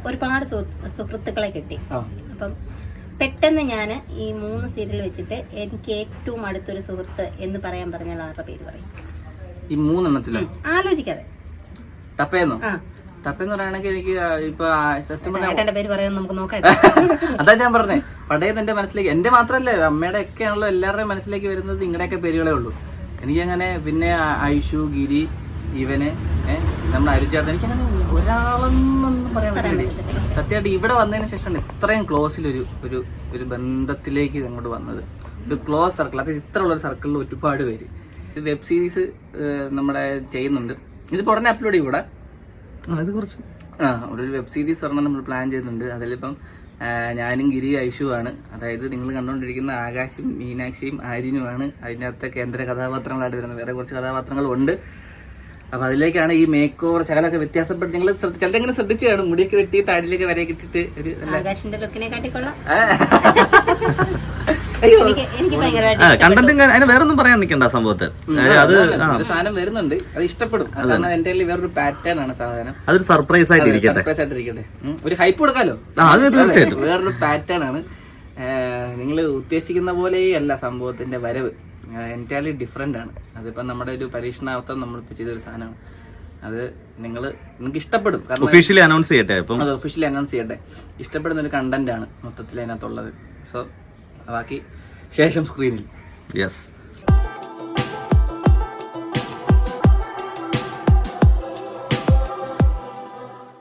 ഒരുപാട് സുഹൃത്തുക്കളെ കിട്ടി. അപ്പം പെട്ടെന്ന് ഞാൻ ഈ 3 സീരിയൽ വെച്ചിട്ട് എനിക്ക് ഏറ്റവും അടുത്തൊരു സുഹൃത്ത് എന്ന് പറയാൻ പറഞ്ഞാൽ ആരുടെ പേര് പറയും? ഈ 3 എണ്ണത്തിലും ആലോചിക്കാതെ. ടപ്പയെന്നോ? ടപ്പെന്ന് പറയുകയാണെങ്കിൽ എനിക്ക് ഇപ്പൊ സത്യം പറഞ്ഞ പേര് പറയാൻ നമുക്ക് നോക്കാം. അതാ ഞാൻ പറഞ്ഞേ, പടയത് എന്റെ മനസ്സിലേക്ക്, എന്റെ മാത്രല്ലേ അമ്മയുടെ ഒക്കെ ആണല്ലോ എല്ലാവരുടെയും മനസ്സിലേക്ക് വരുന്നത് നിങ്ങളുടെയൊക്കെ പേരുകളേ ഉള്ളൂ. എനിക്കങ്ങനെ പിന്നെ ഐഷു, ഗിരി, ഇവന്, നമ്മുടെ അരുചേട്ടൻ, എനിക്കങ്ങനെ ഒരാളെന്നൊന്നും പറയാൻ പറ്റില്ല. സത്യമായിട്ട് ഇവിടെ വന്നതിന് ശേഷമാണ് ഇത്രയും ക്ലോസിലൊരു ഒരു ഒരു ബന്ധത്തിലേക്ക് അങ്ങോട്ട് വന്നത്. ഒരു ക്ലോസ് സർക്കിൾ, അത് ഇത്ര ഉള്ളൊരു സർക്കിളിൽ ഒരുപാട് പേര്. ഒരു വെബ് സീരീസ് നമ്മുടെ ചെയ്യുന്നുണ്ട്, ഇതിപ്പോൾ ഉടനെ അപ്ലോഡ് ചെയ്യും ഇവിടെ. ഒരു വെബ് സീരീസ് ഒരെണ്ണം നമ്മൾ പ്ലാൻ ചെയ്യുന്നുണ്ട്. അതിലിപ്പം ഞാനും ഗിരി ഐഷുവാണ്, അതായത് നിങ്ങൾ കണ്ടുകൊണ്ടിരിക്കുന്ന ആകാശും മീനാക്ഷിയും ആര്യനുമാണ് അതിനകത്തെ കേന്ദ്ര കഥാപാത്രങ്ങളായിട്ട് വരുന്നത്. വേറെ കുറച്ച് കഥാപാത്രങ്ങളും ഉണ്ട്. അപ്പൊ അതിലേക്കാണ് ഈ മേക്ക് ഓവർ ശകലൊക്കെ വ്യത്യാസപ്പെട്ട് നിങ്ങൾ ചിലരെങ്ങനെ ശ്രദ്ധിച്ചാണ് മുടിയൊക്കെ വെട്ടി താടിലേക്ക് വരയൊക്കെ ഇട്ടിട്ട് ഒരു വേറൊന്നും പറയാൻ നിൽക്കണ്ട സംഭവത്തെ. ഒരു സാധനം വരുന്നുണ്ട്, അത് ഇഷ്ടപ്പെടും. കാരണം എന്റെ വേറൊരു പാറ്റേൺ ആണ് സാധനം. അതൊരു സർപ്രൈസ് ആയിട്ടിരിക്കട്ടെ, സർപ്രൈസ് ആയിട്ടിരിക്കട്ടെ. ഒരു ഹൈപ്പ് കൊടുക്കാലോ. തീർച്ചയായിട്ടും വേറൊരു പാറ്റേൺ ആണ്. നിങ്ങൾ ഉദ്ദേശിക്കുന്ന പോലെയല്ല സംഭവത്തിന്റെ വരവ്, എൻറ്റയർലി ഡിഫറെന്റ് ആണ്. അതിപ്പോ നമ്മുടെ ഒരു പരീക്ഷണാർത്ഥം നമ്മളിപ്പോ ചെയ്തൊരു സാധനമാണ്. അത് നിങ്ങൾക്ക് ഇഷ്ടപ്പെടും. ഒഫീഷ്യലി അനൗൺസ് ചെയ്യട്ടെ. അത് ഒഫീഷ്യലി അനൗൺസ് ചെയ്യട്ടെ. ഇഷ്ടപ്പെടുന്ന ഒരു കണ്ടന്റ് ആണ് മൊത്തത്തിൽ അതിനകത്തുള്ളത്. സോ ബാക്കി ശേഷം സ്ക്രീനിൽ. യെസ്.